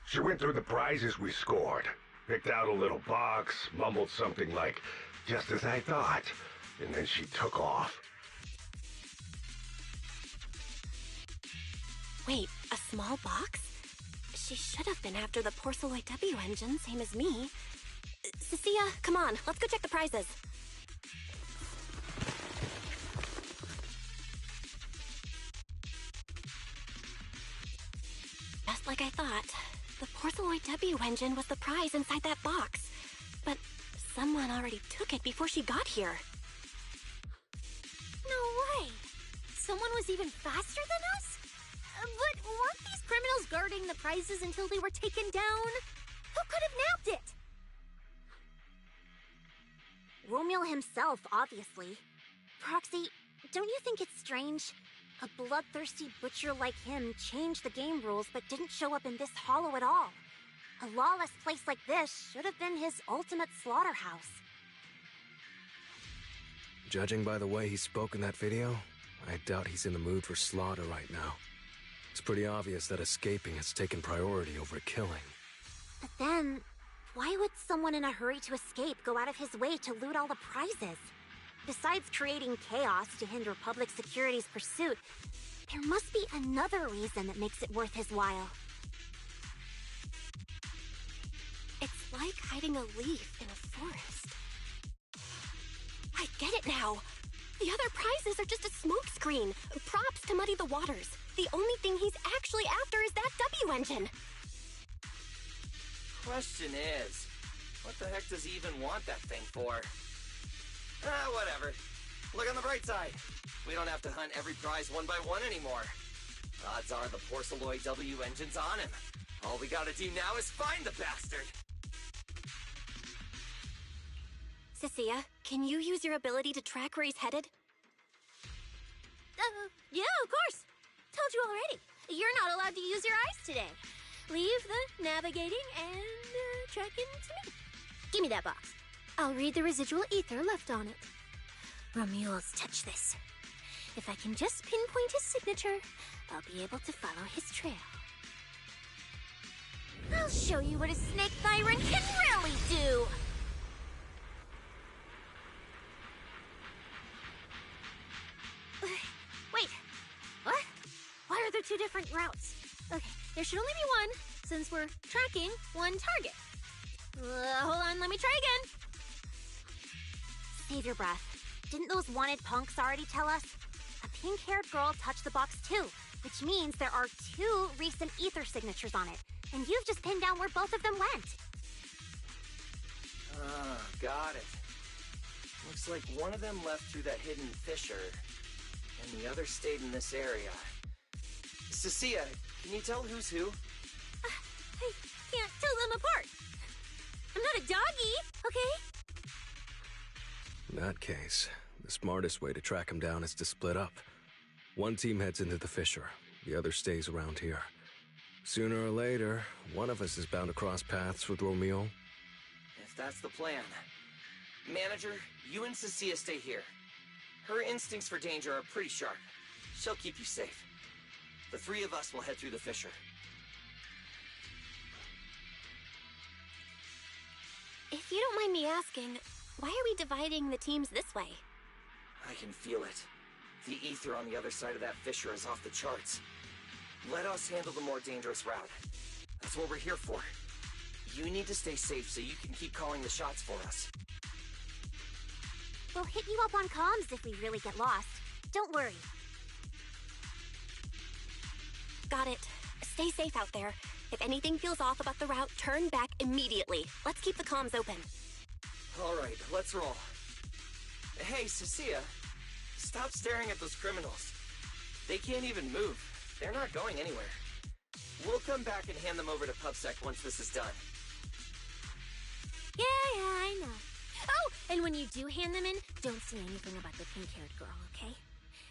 S7: She went through the prizes we scored, picked out a little box, mumbled something like, "Just as I thought," and then she took off.
S3: Wait, a small box? She should have been after the Porceloid W engine, same as me. Cissia, come on, let's go check the prizes. Just like I thought, the Porceloid W engine was the prize inside that box. But someone already took it before she got here.
S9: No way! Someone was even faster than us? But weren't these criminals guarding the prizes until they were taken down? Who could have nabbed it? Romiel himself, obviously. Proxy, don't you think it's strange? A bloodthirsty butcher like him changed the game rules but didn't show up in this hollow at all. A lawless place like this should have been his ultimate slaughterhouse.
S11: Judging by the way he spoke in that video, I doubt he's in the mood for slaughter right now. It's pretty obvious that escaping has taken priority over killing.
S9: But then, why would someone in a hurry to escape go out of his way to loot all the prizes? Besides creating chaos to hinder public security's pursuit, there must be another reason that makes it worth his while.
S3: It's like hiding a leaf in a forest. I get it now. The other prizes are just a smokescreen, props to muddy the waters. The only thing he's actually after is that W engine.
S10: Question is, what the heck does he even want that thing for? Whatever. Look on the bright side. We don't have to hunt every prize one by one anymore. Odds are the Porceloid W engine's on him. All we gotta do now is find the bastard.
S3: Cissia, can you use your ability to track where he's headed?
S5: Yeah, of course. Told you already. You're not allowed to use your eyes today. Leave the navigating and tracking to me. Give me that box. I'll read the residual ether left on it. Romuald's touch this. If I can just pinpoint his signature, I'll be able to follow his trail. I'll show you what a snake tyrant can really do! Wait, what? Why are there two different routes? Okay, there should only be one, since we're tracking one target. Hold on, let me try again.
S9: Save your breath. Didn't those wanted punks already tell us? A pink-haired girl touched the box too, which means there are two recent ether signatures on it, and you've just pinned down where both of them went.
S10: Got it. Looks like one of them left through that hidden fissure, and the other stayed in this area. Cissia, can you tell who's who?
S5: I can't tell them apart. I'm not a doggy, okay?
S11: In that case, the smartest way to track him down is to split up. One team heads into the fissure, the other stays around here. Sooner or later, one of us is bound to cross paths with Romiel.
S10: If that's the plan. Manager, you and Cissia stay here. Her instincts for danger are pretty sharp. She'll keep you safe. The three of us will head through the fissure.
S3: If you don't mind me asking, why are we dividing the teams this way?
S10: I can feel it. The ether on the other side of that fissure is off the charts. Let us handle the more dangerous route. That's what we're here for. You need to stay safe so you can keep calling the shots for us.
S9: We'll hit you up on comms if we really get lost. Don't worry.
S3: Got it. Stay safe out there. If anything feels off about the route, turn back immediately. Let's keep the comms open.
S10: All right, let's roll. Hey, Cissia, stop staring at those criminals. They can't even move. They're not going anywhere. We'll come back and hand them over to PubSec once this is done.
S5: Yeah, I know. Oh, and when you do hand them in, don't say anything about the pink-haired girl, okay?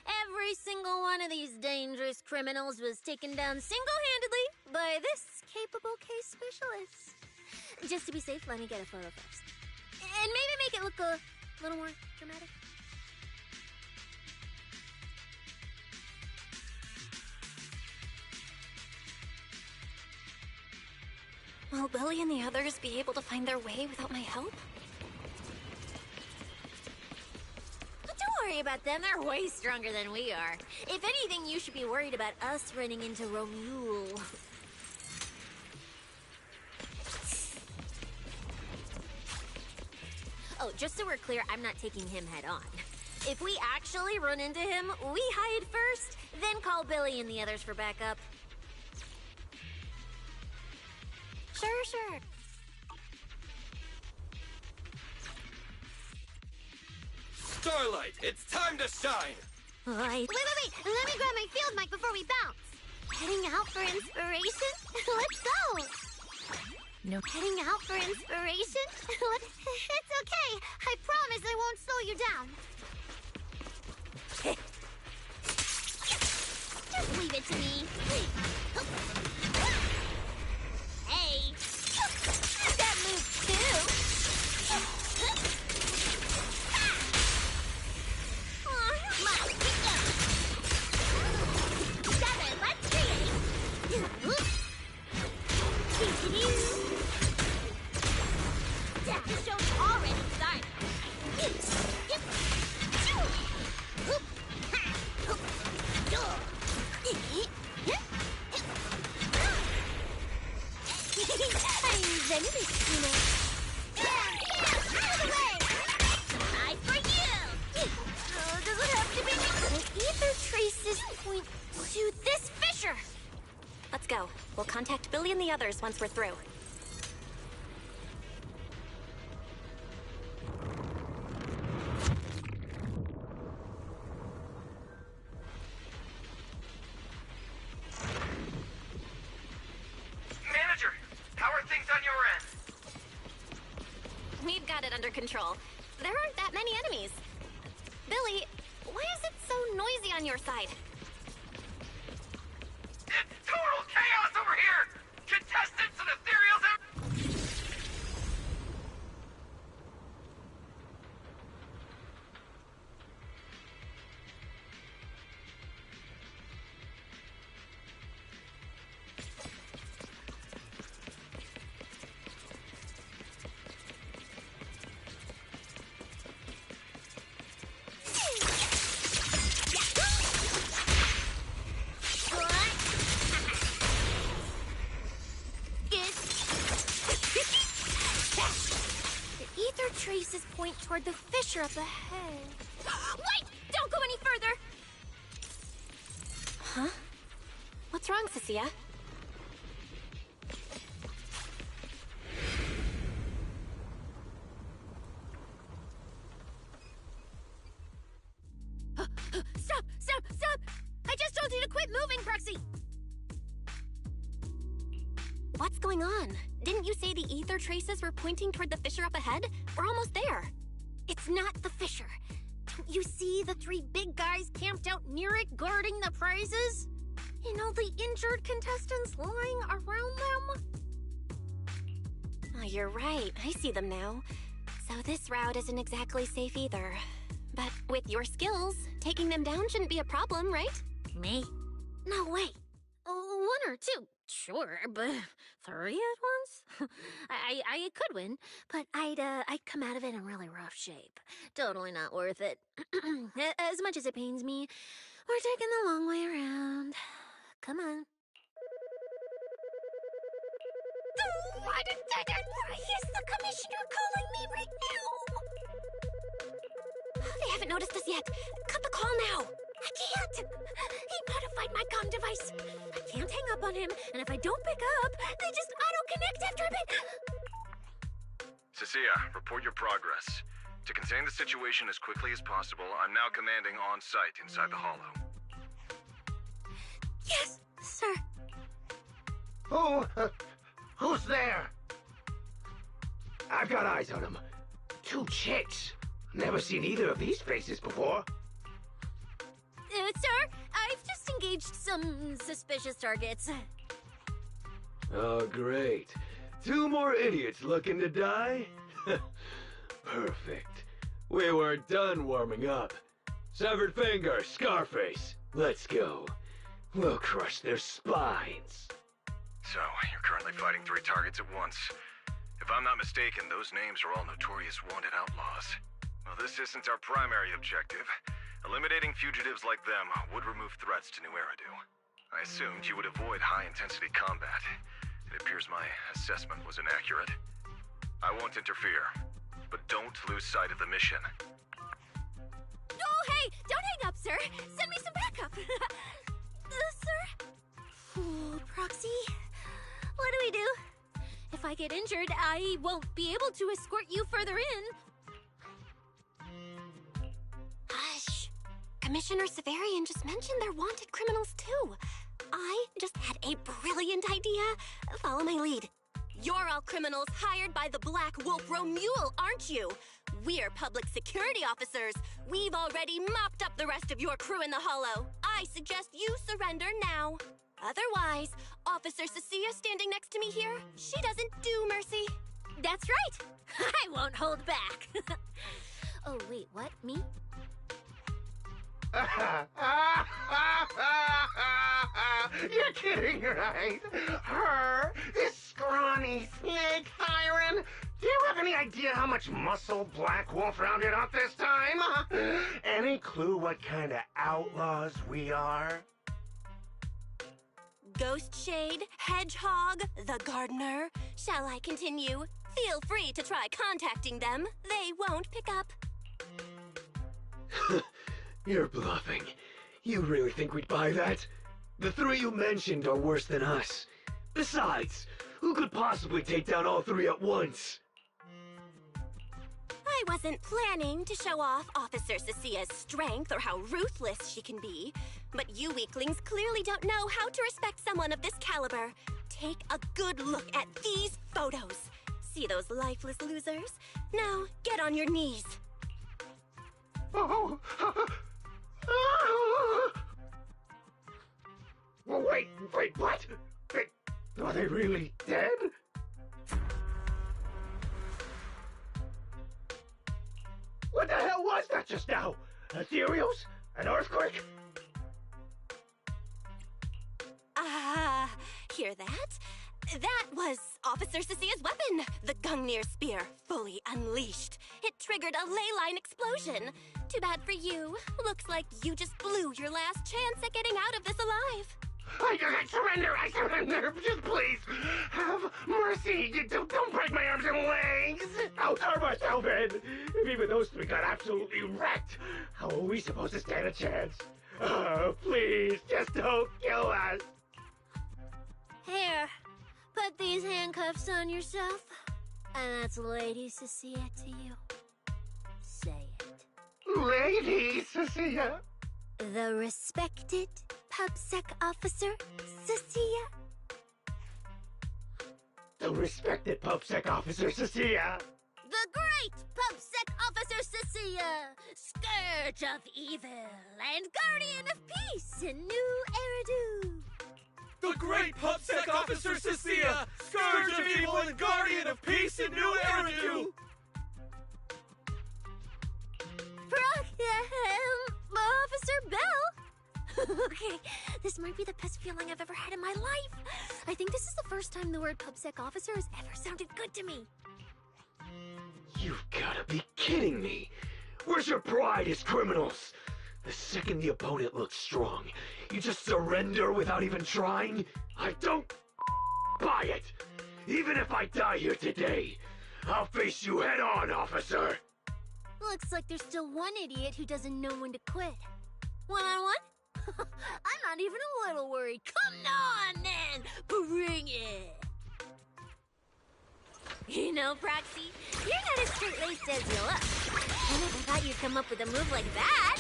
S5: Every single one of these dangerous criminals was taken down single-handedly by this capable case specialist. Just to be safe, let me get a photo first. And maybe make it look a little more dramatic.
S3: Will Billy and the others be able to find their way without my help?
S5: Don't worry about them, they're way stronger than we are. If anything, you should be worried about us running into Romule. Oh, just so we're clear, I'm not taking him head on. If we actually run into him, we hide first, then call Billy and the others for backup.
S3: Sure.
S10: Starlight, it's time to shine!
S9: Wait, let me grab my field mic before we bounce. Heading out for inspiration? Let's go!
S4: No.
S9: Heading out for inspiration? It's okay. I promise I won't slow you down. Just leave it to me. Hey!
S5: That moves too!
S9: The show's already started.
S5: I'm venomous, you know.
S9: Out of the way!
S5: Eye for you! Does it have to be me? The ether traces point to this fissure!
S3: Let's go. We'll contact Billy and the others once we're through.
S6: Manager, how are things on your end?
S3: We've got it under control. There aren't that many enemies. Billy, why is it so noisy on your side?
S6: It's total chaos over here! Contestants and ethereals and...
S5: Traces point toward the fissure up ahead. Wait! Don't go any further!
S3: Huh? What's wrong, Cissia?
S5: Stop! I just told you to quit moving, Proxy!
S3: What's going on? Didn't you say the ether traces were pointing toward the fissure up ahead? We're almost there.
S5: It's not the fissure. Don't you see the three big guys camped out near it guarding the prizes? And all the injured contestants lying around them?
S3: Oh, you're right. I see them now. So this route isn't exactly safe either. But with your skills, taking them down shouldn't be a problem, right?
S5: Me? No way. One or two, sure, but three at once? I could win, but I'd come out of it in really rough shape. Totally not worth it. As much as it pains me, we're taking the long way around. Come on.
S9: Why is the commissioner calling me right now?
S3: They haven't noticed us yet. Cut the call now.
S9: I can't. He modified my comm device.
S5: I can't hang up on him, and if I don't pick up, they just auto-connect after a bit.
S6: Cissia, report your progress. To contain the situation as quickly as possible, I'm now commanding on-site inside the hollow.
S5: Yes, sir.
S7: Who's there? I've got eyes on them. 2 chicks. Never seen either of these faces before.
S5: Sir, I've just engaged some suspicious targets.
S7: Oh, great. 2 more idiots looking to die? Perfect. We weren't done warming up. Severed finger, Scarface. Let's go. We'll crush their spines.
S6: So, you're currently fighting 3 targets at once. If I'm not mistaken, those names are all notorious wanted outlaws. Well, this isn't our primary objective. Eliminating fugitives like them would remove threats to New Eridu. I assumed you would avoid high-intensity combat. It appears my assessment was inaccurate. I won't interfere, but don't lose sight of the mission.
S5: Oh, hey! Don't hang up, sir! Send me some backup! Sir? Oh, Proxy, what do we do? If I get injured, I won't be able to escort you further in.
S3: Hush. Commissioner Severian just mentioned they're wanted criminals too. I just had a brilliant idea. Follow my lead. You're all criminals hired by the Black Wolf Romule, aren't you? We're public security officers. We've already mopped up the rest of your crew in the Hollow. I suggest you surrender now. Otherwise, Officer Cissia standing next to me here, she doesn't do mercy.
S5: That's right. I won't hold back. Oh, wait, what? Me?
S7: You're kidding, right? Her, this scrawny snake siren. Do you have any idea how much muscle Black Wolf rounded up this time? Any clue what kind of outlaws we are?
S3: Ghost Shade, Hedgehog, the Gardener. Shall I continue? Feel free to try contacting them. They won't pick up.
S7: You're bluffing. You really think we'd buy that? The 3 you mentioned are worse than us. Besides, who could possibly take down all 3 at once?
S3: I wasn't planning to show off Officer Cissia's strength or how ruthless she can be, but you weaklings clearly don't know how to respect someone of this caliber. Take a good look at these photos. See those lifeless losers? Now, get on your knees.
S7: Oh. Wait, what? Are they really dead? What the hell was that just now? Ethereals? An earthquake?
S3: Hear that? That was Officer Cissia's weapon, the Gungnir Spear, fully unleashed. It triggered a ley line explosion. Too bad for you. Looks like you just blew your last chance at getting out of this alive.
S7: I surrender, just please, have mercy, don't break my arms and legs. I'll turn myself in. If even those 3 got absolutely wrecked, how are we supposed to stand a chance? Oh, please, just don't kill us.
S5: Here, put these handcuffs on yourself, and that's Lady Cissia to you. Say it.
S7: Lady Cissia?
S5: The respected PubSec officer, Cissia.
S7: The respected PubSec officer, Cissia.
S5: The great PubSec officer, Cissia. Scourge of evil and guardian of peace in New Eridu.
S12: The great PubSec officer, Cissia. Scourge of evil and guardian of peace in New Eridu.
S5: Officer Bell? Okay, this might be the best feeling I've ever had in my life. I think this is the first time the word PubSec officer has ever sounded good to me.
S7: You've gotta be kidding me. Where's your pride as criminals? The second the opponent looks strong, you just surrender without even trying? I don't buy it. Even if I die here today, I'll face you head on, officer.
S5: Looks like there's still one idiot who doesn't know when to quit. One-on-one? I'm not even a little worried. Come on, then! Bring it! You know, Proxy, you're not as straight-laced as you look. I never thought you'd come up with a move like that.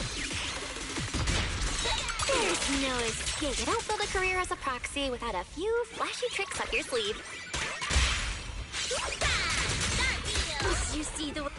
S5: There's no escape.
S3: You don't build a career as a proxy without a few flashy tricks up your sleeve.
S5: You see the...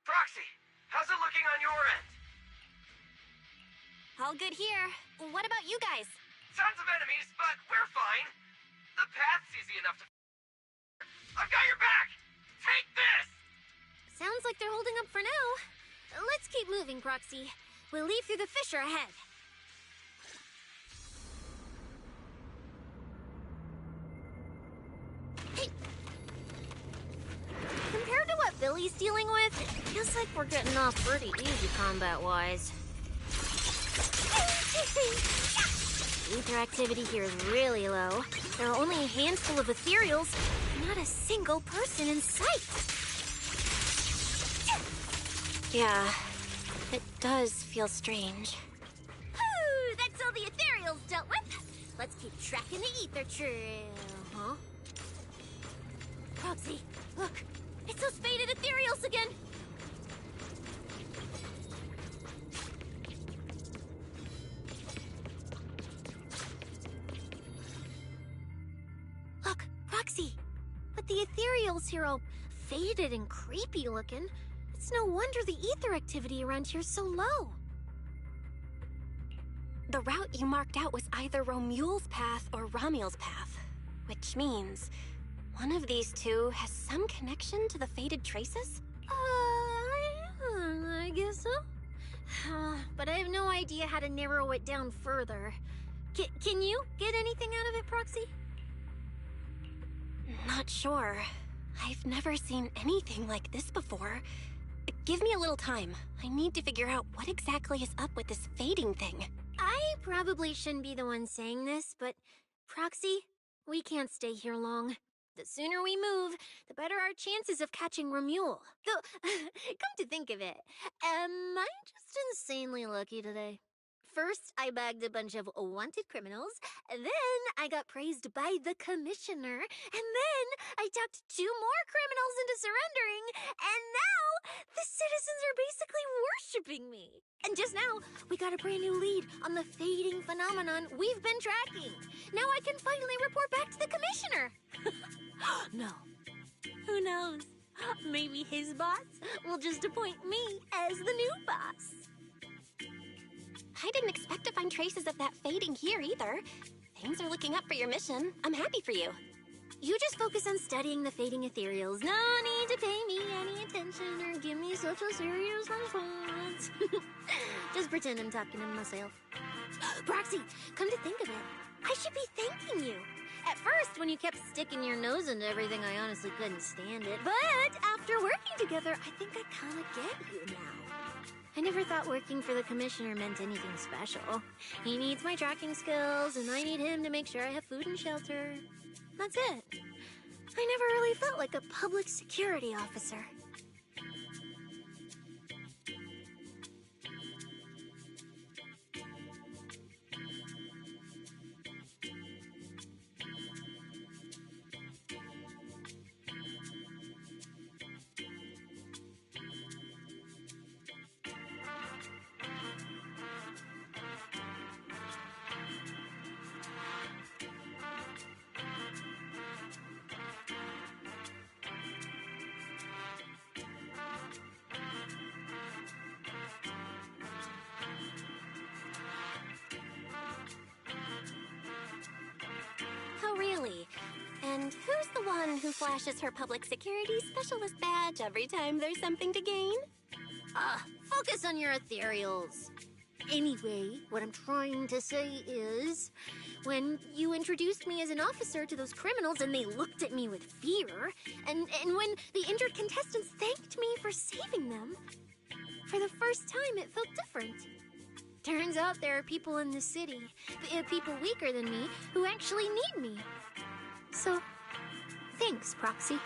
S10: Proxy, how's it looking on your end?
S3: All good here. What about you guys?
S10: Tons of enemies, but we're fine. The path's easy enough to... I've got your back! Take this!
S5: Sounds like they're holding up for now. Let's keep moving, Proxy. We'll leave through the fissure ahead. Hey! Compared to what Billy's dealing with, it feels like we're getting off pretty easy combat-wise. Ether activity here is really low. There are only a handful of ethereals, not a single person in sight.
S3: Yeah, it does feel strange.
S5: Whew, that's all the ethereals dealt with. Let's keep tracking the ether trail, huh? Proxy, look, it's those faded ethereals again. Look, Proxy, but the ethereals here all faded and creepy looking. It's no wonder the ether activity around here's so low.
S3: The route you marked out was either Romule's path or Ramiel's path, which means one of these two has some connection to the faded traces?
S5: I guess so. But I have no idea how to narrow it down further. Can you get anything out of it, Proxy?
S3: Not sure. I've never seen anything like this before. Give me a little time. I need to figure out what exactly is up with this fading thing.
S5: I probably shouldn't be the one saying this, but Proxy, we can't stay here long. The sooner we move, the better our chances of catching Romule. Though, come to think of it, am I just insanely lucky today? First, I bagged a bunch of wanted criminals, then I got praised by the commissioner, and then I talked 2 more criminals into surrendering, and now the citizens are basically worshipping me. And just now, we got a brand new lead on the fading phenomenon we've been tracking. Now I can finally report back to the commissioner. No. Who knows? Maybe his boss will just appoint me as the new boss.
S3: I didn't expect to find traces of that fading here either. Things are looking up for your mission. I'm happy for you.
S5: You just focus on studying the fading ethereals. No need to pay me any attention or give me such a serious response. Just pretend I'm talking to myself. Proxy, come to think of it, I should be thanking you. At first, when you kept sticking your nose into everything, I honestly couldn't stand it. But after working together, I think I kind of get you now. I never thought working for the commissioner meant anything special. He needs my tracking skills, and I need him to make sure I have food and shelter. That's it. I never really felt like a public security officer.
S3: Oh, really? And who's the one who flashes her public security specialist badge every time there's something to gain?
S5: Focus on your ethereals. Anyway, what I'm trying to say is, when you introduced me as an officer to those criminals and they looked at me with fear, and when the injured contestants thanked me for saving them, for the first time it felt different. Turns out there are people in the city, people weaker than me, who actually need me. So, thanks, Proxy.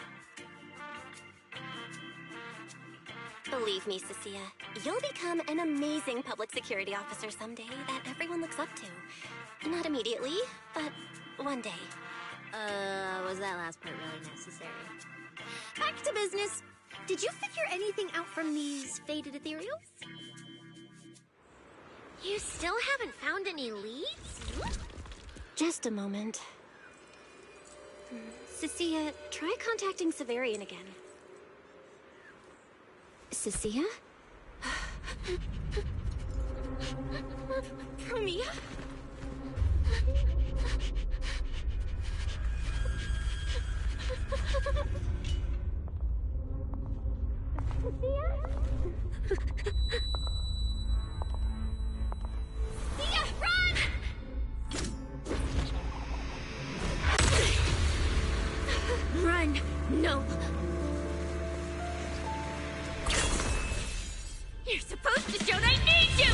S3: Believe me, Cissia, you'll become an amazing public security officer someday that everyone looks up to. Not immediately, but one day.
S5: Was that last part really necessary? Back to business. Did you figure anything out from these faded ethereals? You still haven't found any leads?
S3: Just a moment. Cissia, try contacting Severian again. Cissia? Mia?
S5: Cia, run! Run! No! You're supposed to show I need you!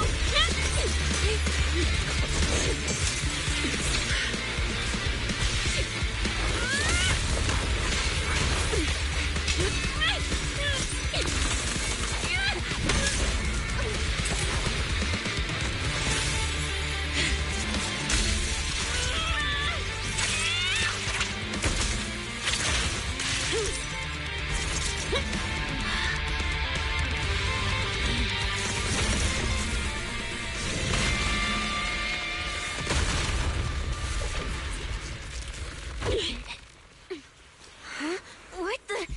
S5: What the?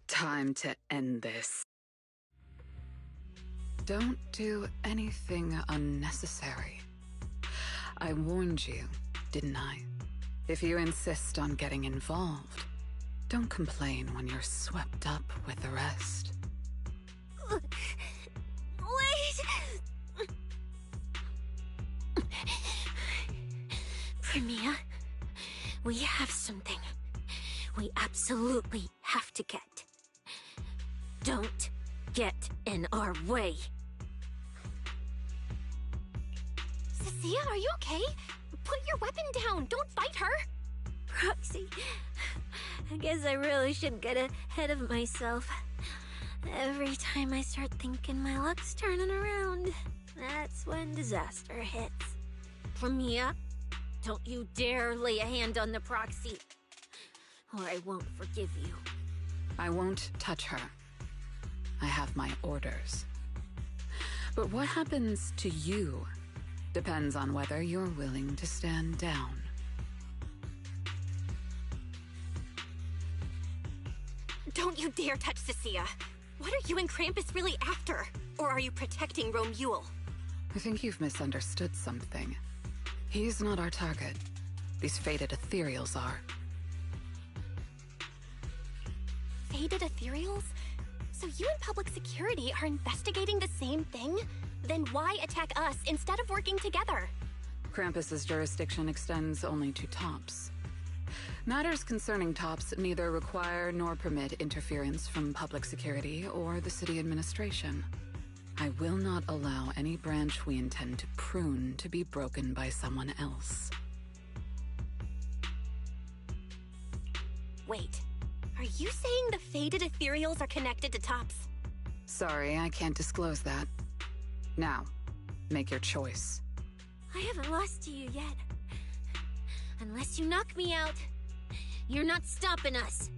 S4: Time to end this. Don't do anything unnecessary. I warned you, didn't I? If you insist on getting involved, don't complain when you're swept up with the rest.
S5: Wait! Premia, we have something we absolutely have to get. Don't get in our way.
S3: Cissia, are you okay? Put your weapon down. Don't fight her.
S5: Proxy, I guess I really should get ahead of myself. Every time I start thinking my luck's turning around, that's when disaster hits. Premia, don't you dare lay a hand on the Proxy, or I won't forgive you.
S4: I won't touch her. I have my orders. But what happens to you depends on whether you're willing to stand down.
S3: Don't you dare touch Cissia. What are you and Krampus really after? Or are you protecting Romuald?
S4: I think you've misunderstood something. He's not our target. These faded ethereals are.
S3: Faded ethereals? So you and public security are investigating the same thing? Then why attack us instead of working together?
S4: Krampus's jurisdiction extends only to tops. Matters concerning tops neither require nor permit interference from public security or the city administration. I will not allow any branch we intend to prune to be broken by someone else.
S3: Wait, are you saying the faded ethereals are connected to tops?
S4: Sorry, I can't disclose that. Now, make your choice.
S5: I haven't lost to you yet. Unless you knock me out, you're not stopping us.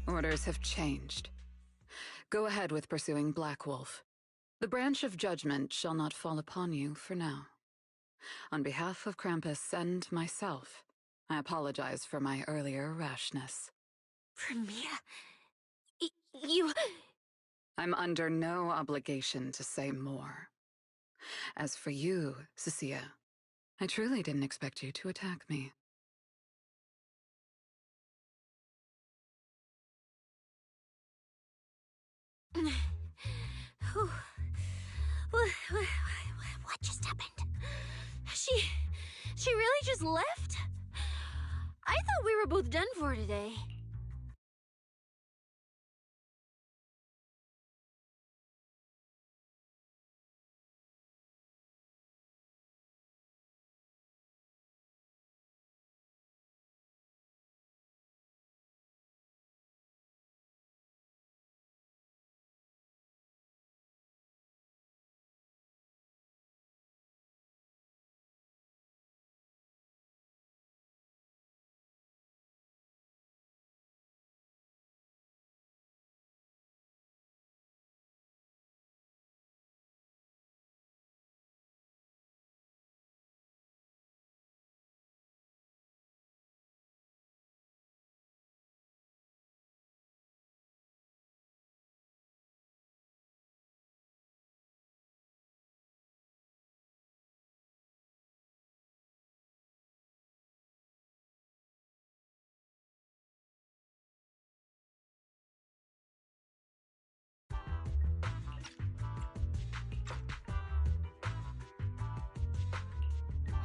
S4: Orders have changed. Go ahead with pursuing Black Wolf. The branch of judgment shall not fall upon you for now. On behalf of Krampus and myself, I apologize for my earlier rashness.
S5: Premia, you...
S4: I'm under no obligation to say more. As for you, Cissia, I truly didn't expect you to attack me.
S5: What just happened? She really just left? I thought we were both done for today.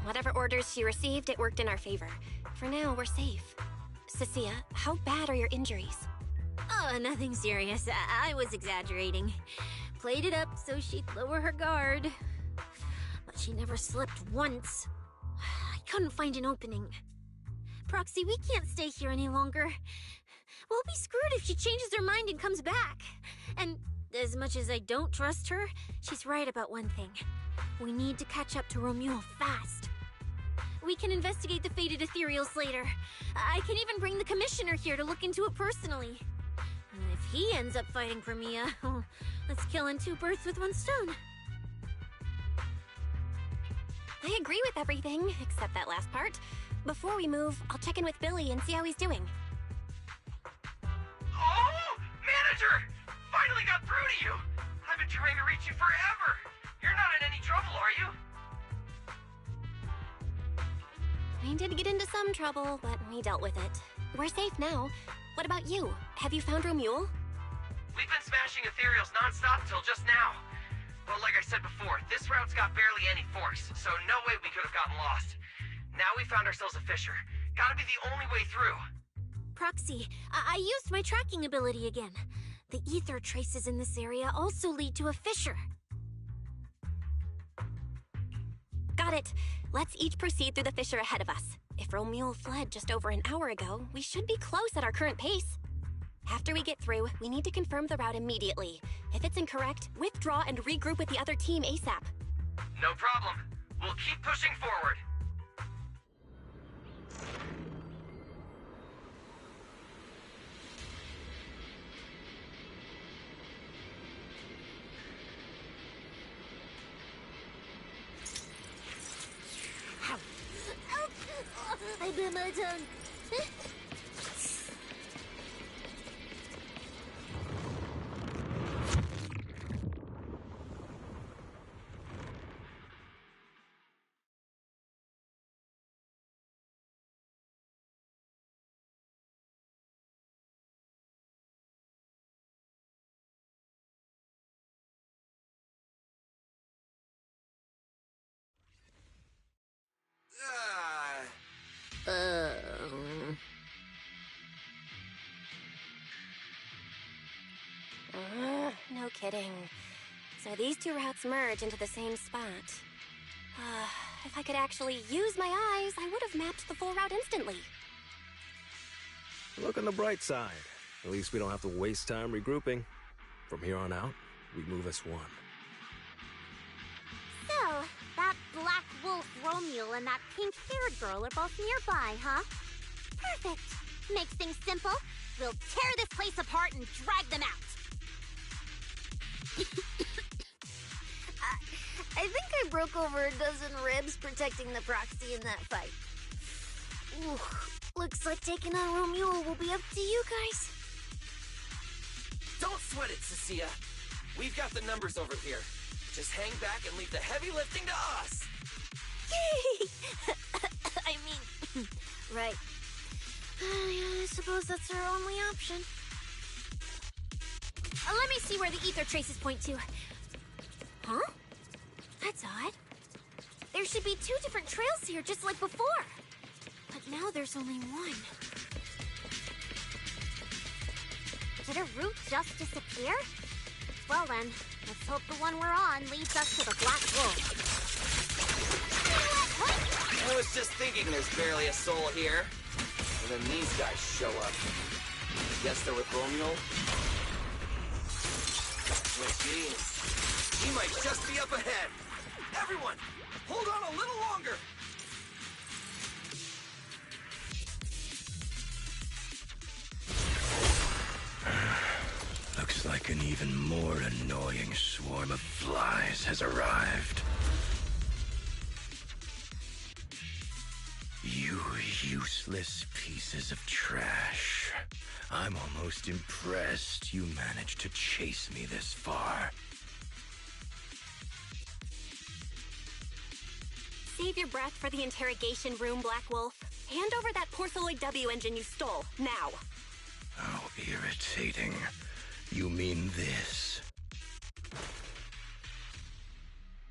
S3: Whatever orders she received, it worked in our favor. For now, we're safe. Cissia, how bad are your injuries?
S5: Oh, nothing serious. I was exaggerating. Played it up so she'd lower her guard. But she never slipped once. I couldn't find an opening. Proxy, we can't stay here any longer. We'll be screwed if she changes her mind and comes back. And as much as I don't trust her, she's right about one thing. We need to catch up to Romule fast. We can investigate the fated ethereals later. I can even bring the commissioner here to look into it personally. If he ends up fighting for Mia, let's kill two birds with one stone.
S3: I agree with everything, except that last part. Before we move, I'll check in with Billy and see how he's doing.
S8: Oh! Manager! Finally got through to you! I've been trying to reach you forever! You're not in any trouble, are you?
S3: We did get into some trouble, but we dealt with it. We're safe now. What about you? Have you found Romule?
S8: We've been smashing ethereals non-stop till just now. But like I said before, this route's got barely any force, so no way we could have gotten lost. Now we found ourselves a fissure. Gotta be the only way through.
S5: Proxy, I used my tracking ability again. The ether traces in this area also lead to a fissure.
S3: Got it. Let's each proceed through the fissure ahead of us. If Romule fled just over an hour ago, we should be close at our current pace. After we get through, we need to confirm the route immediately. If it's incorrect, withdraw and regroup with the other team ASAP.
S8: No problem. We'll keep pushing forward.
S5: I bit my tongue.
S3: No kidding. So these two routes merge into the same spot. If I could actually use my eyes, I would have mapped the full route instantly.
S11: Look on the bright side. At least we don't have to waste time regrouping. From here on out, we move as one.
S9: So, that black wolf Romule and that pink-haired girl are both nearby, huh? Perfect. Makes things simple. We'll tear this place apart and drag them out.
S5: I think I broke over a dozen ribs protecting the proxy in that fight. Ooh, looks like taking on Romule will be up to you guys.
S10: Don't sweat it, Cissia. We've got the numbers over here. Just hang back and leave the heavy lifting to us.
S5: I mean, right. Yeah, I suppose that's our only option. Let me see where the ether traces point to. Huh? That's odd. There should be 2 different trails here, just like before. But now there's only one.
S9: Did a route just disappear? Well then, let's hope the one we're on leads us to the Black Wolf.
S10: I was just thinking there's barely a soul here. And then these guys show up. Guess they're with Romeo? Which means he might just be up ahead. Everyone, hold on a little longer.
S7: Looks like an even more annoying swarm of flies has arrived. You useless pieces of trash. I'm almost impressed you managed to chase me this far.
S3: Save your breath for the interrogation room, Black Wolf. Hand over that Porthoid W engine you stole, now.
S7: How irritating. You mean this?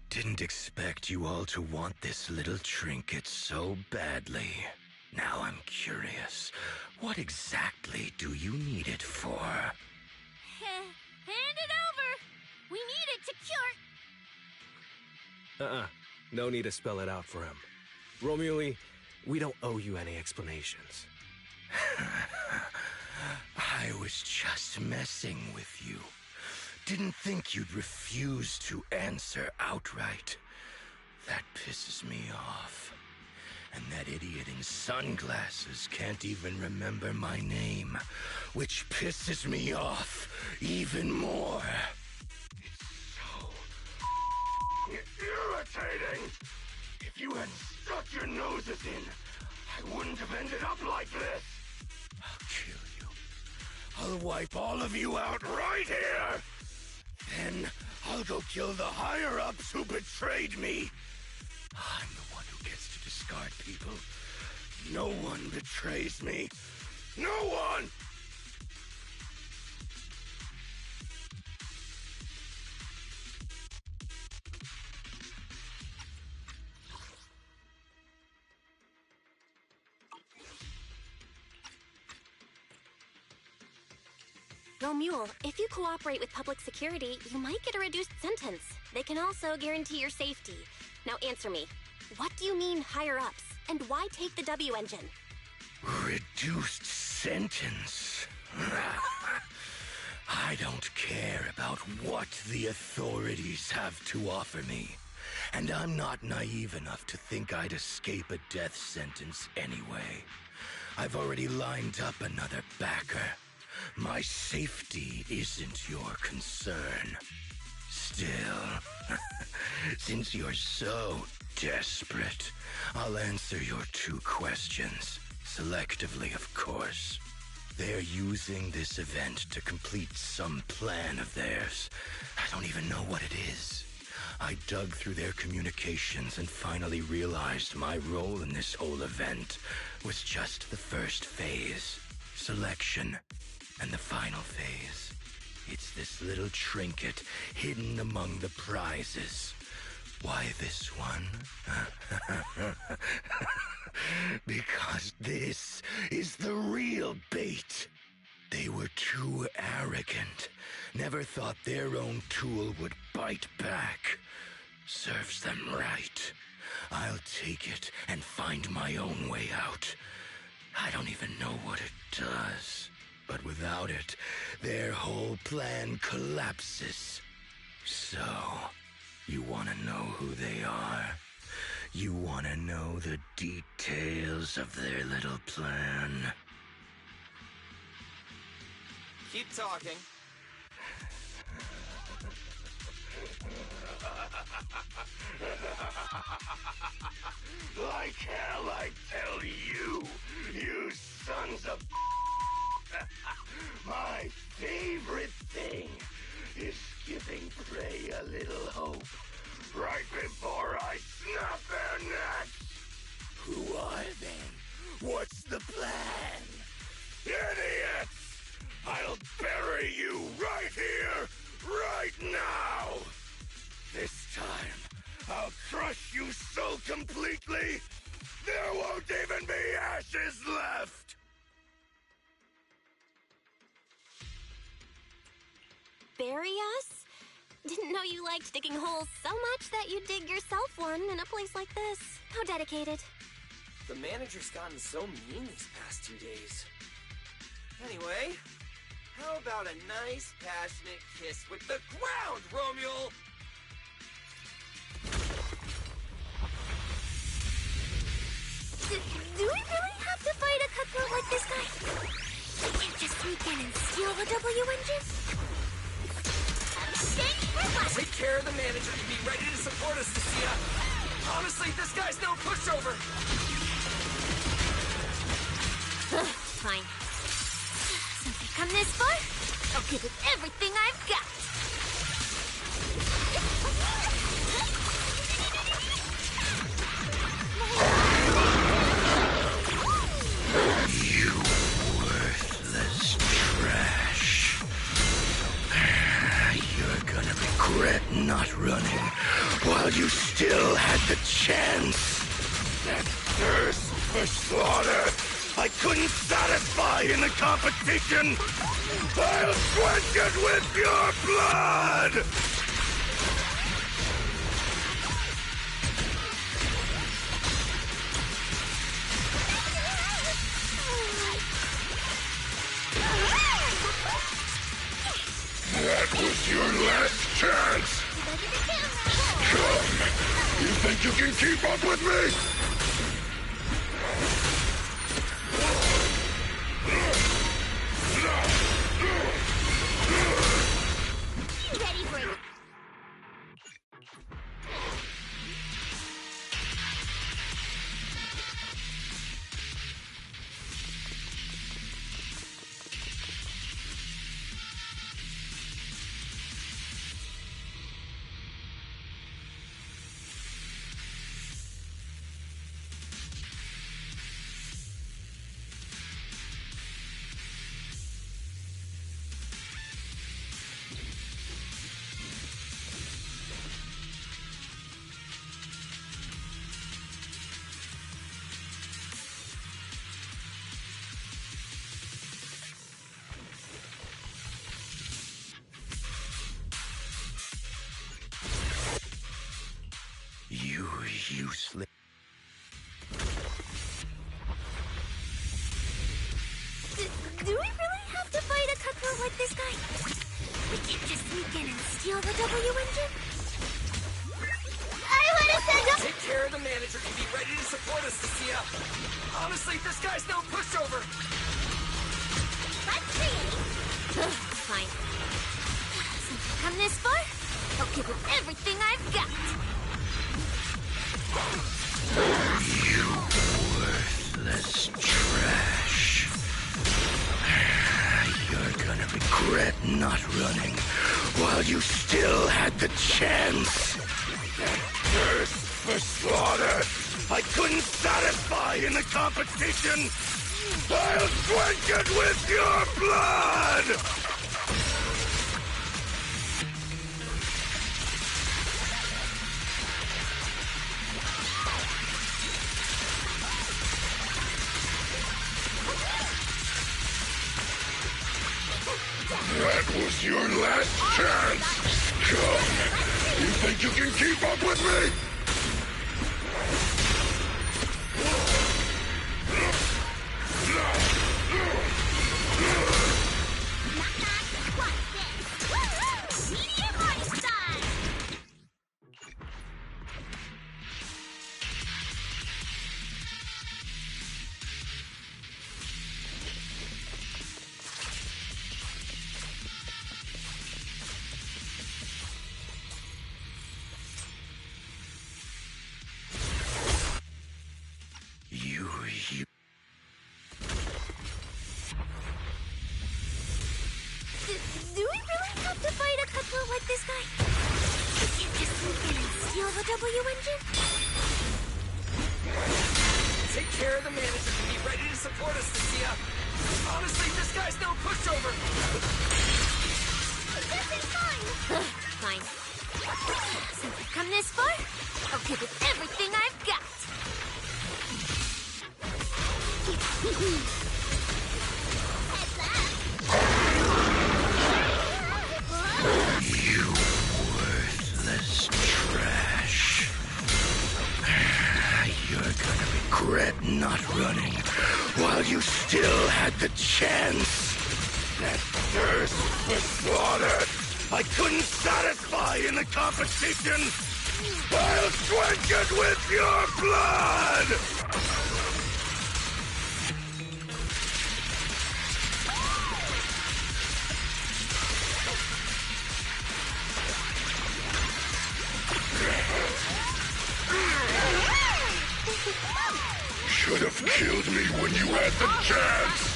S7: Didn't expect you all to want this little trinket so badly. Now I'm curious. What exactly do you need it for?
S5: Hand it over! We need it to cure...
S11: No need to spell it out for him. Romeo, we don't owe you any explanations.
S7: I was just messing with you. Didn't think you'd refuse to answer outright. That pisses me off. And that idiot in sunglasses can't even remember my name, which pisses me off even more. It's so irritating. If you hadn't stuck your noses in, I wouldn't have ended up like this. I'll kill you. I'll wipe all of you out right here. Then I'll go kill the higher-ups who betrayed me. I'm the one who gets to discard people. No one betrays me. No one!
S3: Romule, if you cooperate with public security, you might get a reduced sentence. They can also guarantee your safety. Now answer me. What do you mean higher-ups? And why take the W engine?
S7: Reduced sentence? I don't care about what the authorities have to offer me. And I'm not naive enough to think I'd escape a death sentence anyway. I've already lined up another backer. My safety isn't your concern. Still, since you're so desperate, I'll answer your 2 questions. Selectively, of course. They're using this event to complete some plan of theirs. I don't even know what it is. I dug through their communications and finally realized my role in this whole event was just the first phase. Selection. And the final phase, it's this little trinket hidden among the prizes. Why this one? Because this is the real bait. They were too arrogant. Never thought their own tool would bite back. Serves them right. I'll take it and find my own way out. I don't even know what it does. But without it, their whole plan collapses. So, you want to know who they are? You want to know the details of their little plan?
S10: Keep talking.
S7: Like hell I tell you, you sons of... My favorite thing is giving crush you so completely, there won't even be ashes left!
S3: Bury us? Didn't know you liked digging holes so much that you'd dig yourself one in a place like this. How dedicated.
S10: The manager's gotten so mean these past 2 days. Anyway, how about a nice, passionate kiss with the ground, Romeo?
S9: Do we really have to fight a cutthroat like this guy? We can't just sneak in and steal the W engine?
S10: Take care of the manager and be ready to support us, Cissia. Honestly, this guy's no pushover.
S5: Fine. Since I've come this far, I'll give it everything I've got.
S7: You worthless trash. You're gonna regret not running while you still had the chance. That thirst for slaughter I couldn't satisfy in the competition. I'll quench it with your blood! That was your last chance! Come! You think you can keep up with me?
S9: Ready for it?
S7: You useless.
S9: Do we really have to fight a cutthroat like this guy? We can't just sneak in and steal the W engine? I wanna send up!
S10: Take care of the manager and be ready to support us, Cissia. Honestly, this guy's no pushover.
S9: Let's see!
S5: Fine. Since I've come this far, I'll give it everything I've got.
S7: You worthless trash. You're gonna regret not running while you still had the chance. That thirst for slaughter I couldn't satisfy in the competition. I'll quench it with your blood! That was your last chance! Come! You think you can keep up with me?
S9: Do we really have to fight a cutthroat like this guy? We can't just sneak in and steal the W engine?
S10: Take care of the manager and be ready to support us, Cissia. Honestly, this guy's no pushover.
S9: This is fine!
S5: Fine. Since I've come this far, I'll give it everything I've got!
S7: You worthless trash. You're gonna regret not running while you still had the chance. That thirst for slaughter I couldn't satisfy in the competition. I'll quench it with your blood! Should have killed me when you had the chance!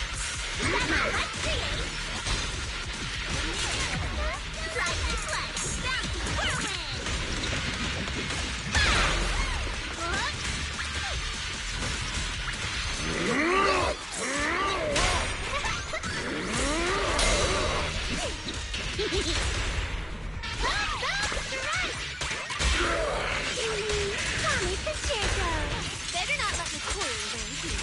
S5: Better not let me cool around here.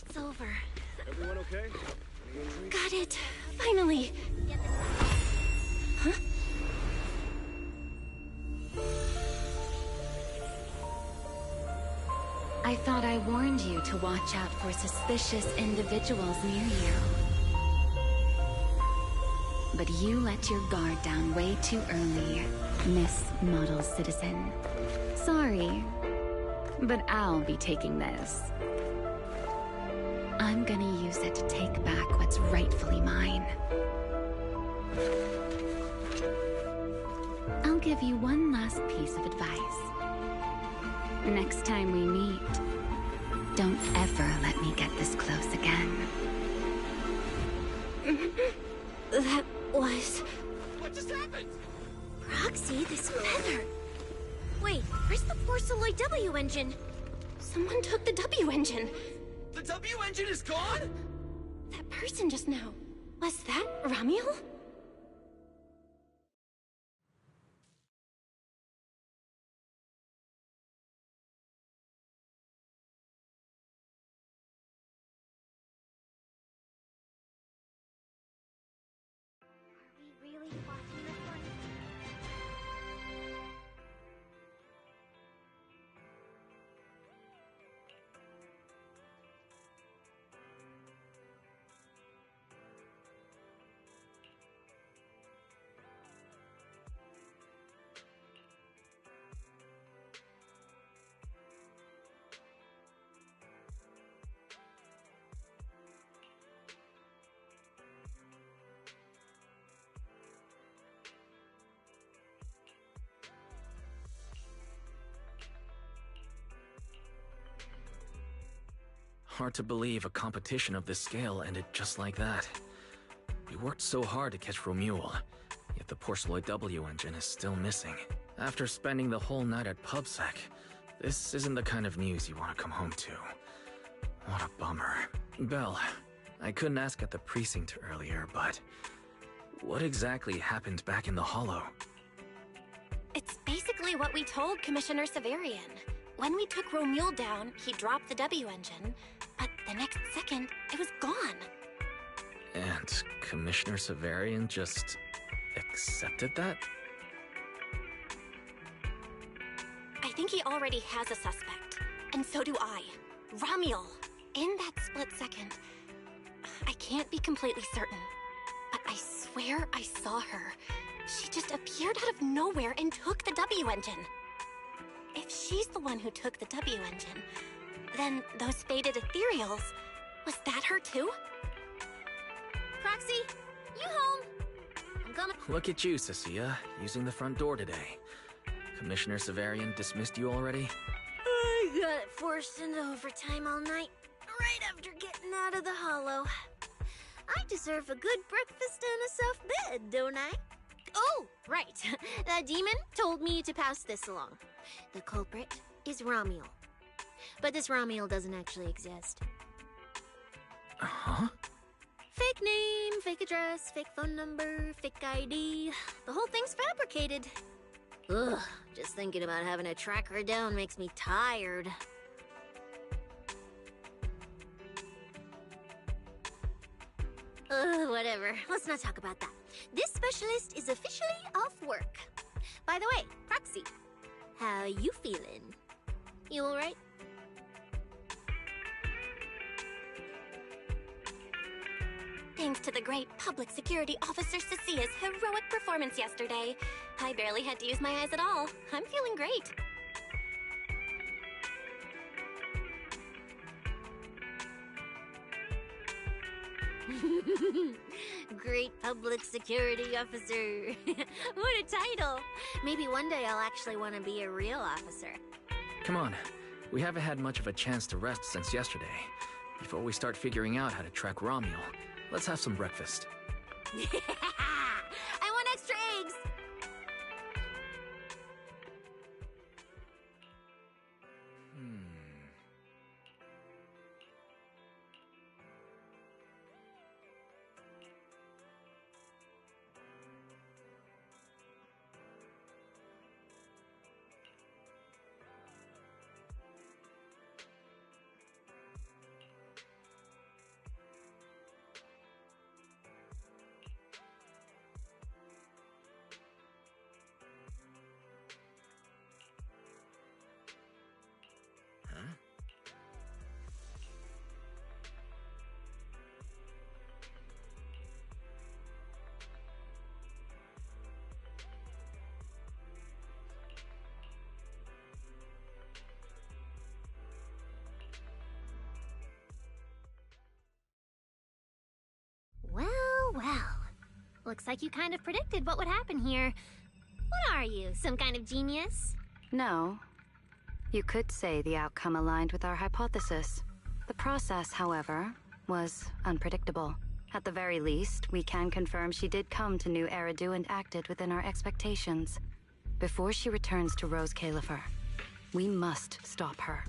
S5: It's over.
S11: Everyone okay?
S3: Got it. Finally. Huh?
S4: I thought I warned you to watch out for suspicious individuals near you. But you let your guard down way too early, Miss Model Citizen. Sorry, but I'll be taking this. I'm gonna use it to take back what's rightfully mine. I'll give you one last piece of advice. Next time we meet, don't ever let me get this close again.
S3: That was...
S12: What just happened?
S5: Proxy, this feather. Wait, where's the Porceloid W engine?
S3: Someone took the W engine.
S12: The W engine is gone?
S3: That person just now. Was that Ramiel?
S9: Really watching this one?
S8: Hard to believe a competition of this scale ended just like that. We worked so hard to catch Romuald, yet the Porceloid W engine is still missing. After spending the whole night at PubSec, this isn't the kind of news you want to come home to. What a bummer. Belle, I couldn't ask at the precinct earlier, but what exactly happened back in the Hollow?
S3: It's basically what we told Commissioner Severian. When we took Romuald down, he dropped the W engine, but the next second, it was gone.
S8: And Commissioner Severian just accepted that?
S3: I think he already has a suspect, and so do I. Ramiel. In that split second, I can't be completely certain, but I swear I saw her. She just appeared out of nowhere and took the W engine. If she's the one who took the W engine, then those faded ethereals, was that her too?
S5: Proxy, you home? I'm coming.
S8: Look at you, Cissia, using the front door today. Commissioner Severian dismissed you already?
S5: I got forced into overtime all night, right after getting out of the hollow. I deserve a good breakfast and a soft bed, don't I? Oh, right. That demon told me to pass this along. The culprit is Romuel. But this Romuel doesn't actually exist.
S8: Huh?
S5: Fake name, fake address, fake phone number, fake ID. The whole thing's fabricated. Ugh, just thinking about having to track her down makes me tired. Whatever. Let's not talk about that. This specialist is officially off work. By the way, Proxy, how you feeling? You alright?
S3: Thanks to the great public security officer Cissia's heroic performance yesterday, I barely had to use my eyes at all. I'm feeling great.
S5: Great public security officer. What a title. Maybe one day I'll actually want to be a real officer.
S8: Come on. We haven't had much of a chance to rest since yesterday. Before we start figuring out how to track Romuel, let's have some breakfast.
S5: I want extra eggs.
S9: Well. Looks like you kind of predicted what would happen here. What are you, some kind of genius?
S13: No. You could say the outcome aligned with our hypothesis. The process, however, was unpredictable. At the very least, we can confirm she did come to New Eridu and acted within our expectations. Before she returns to Rose Califer, we must stop her.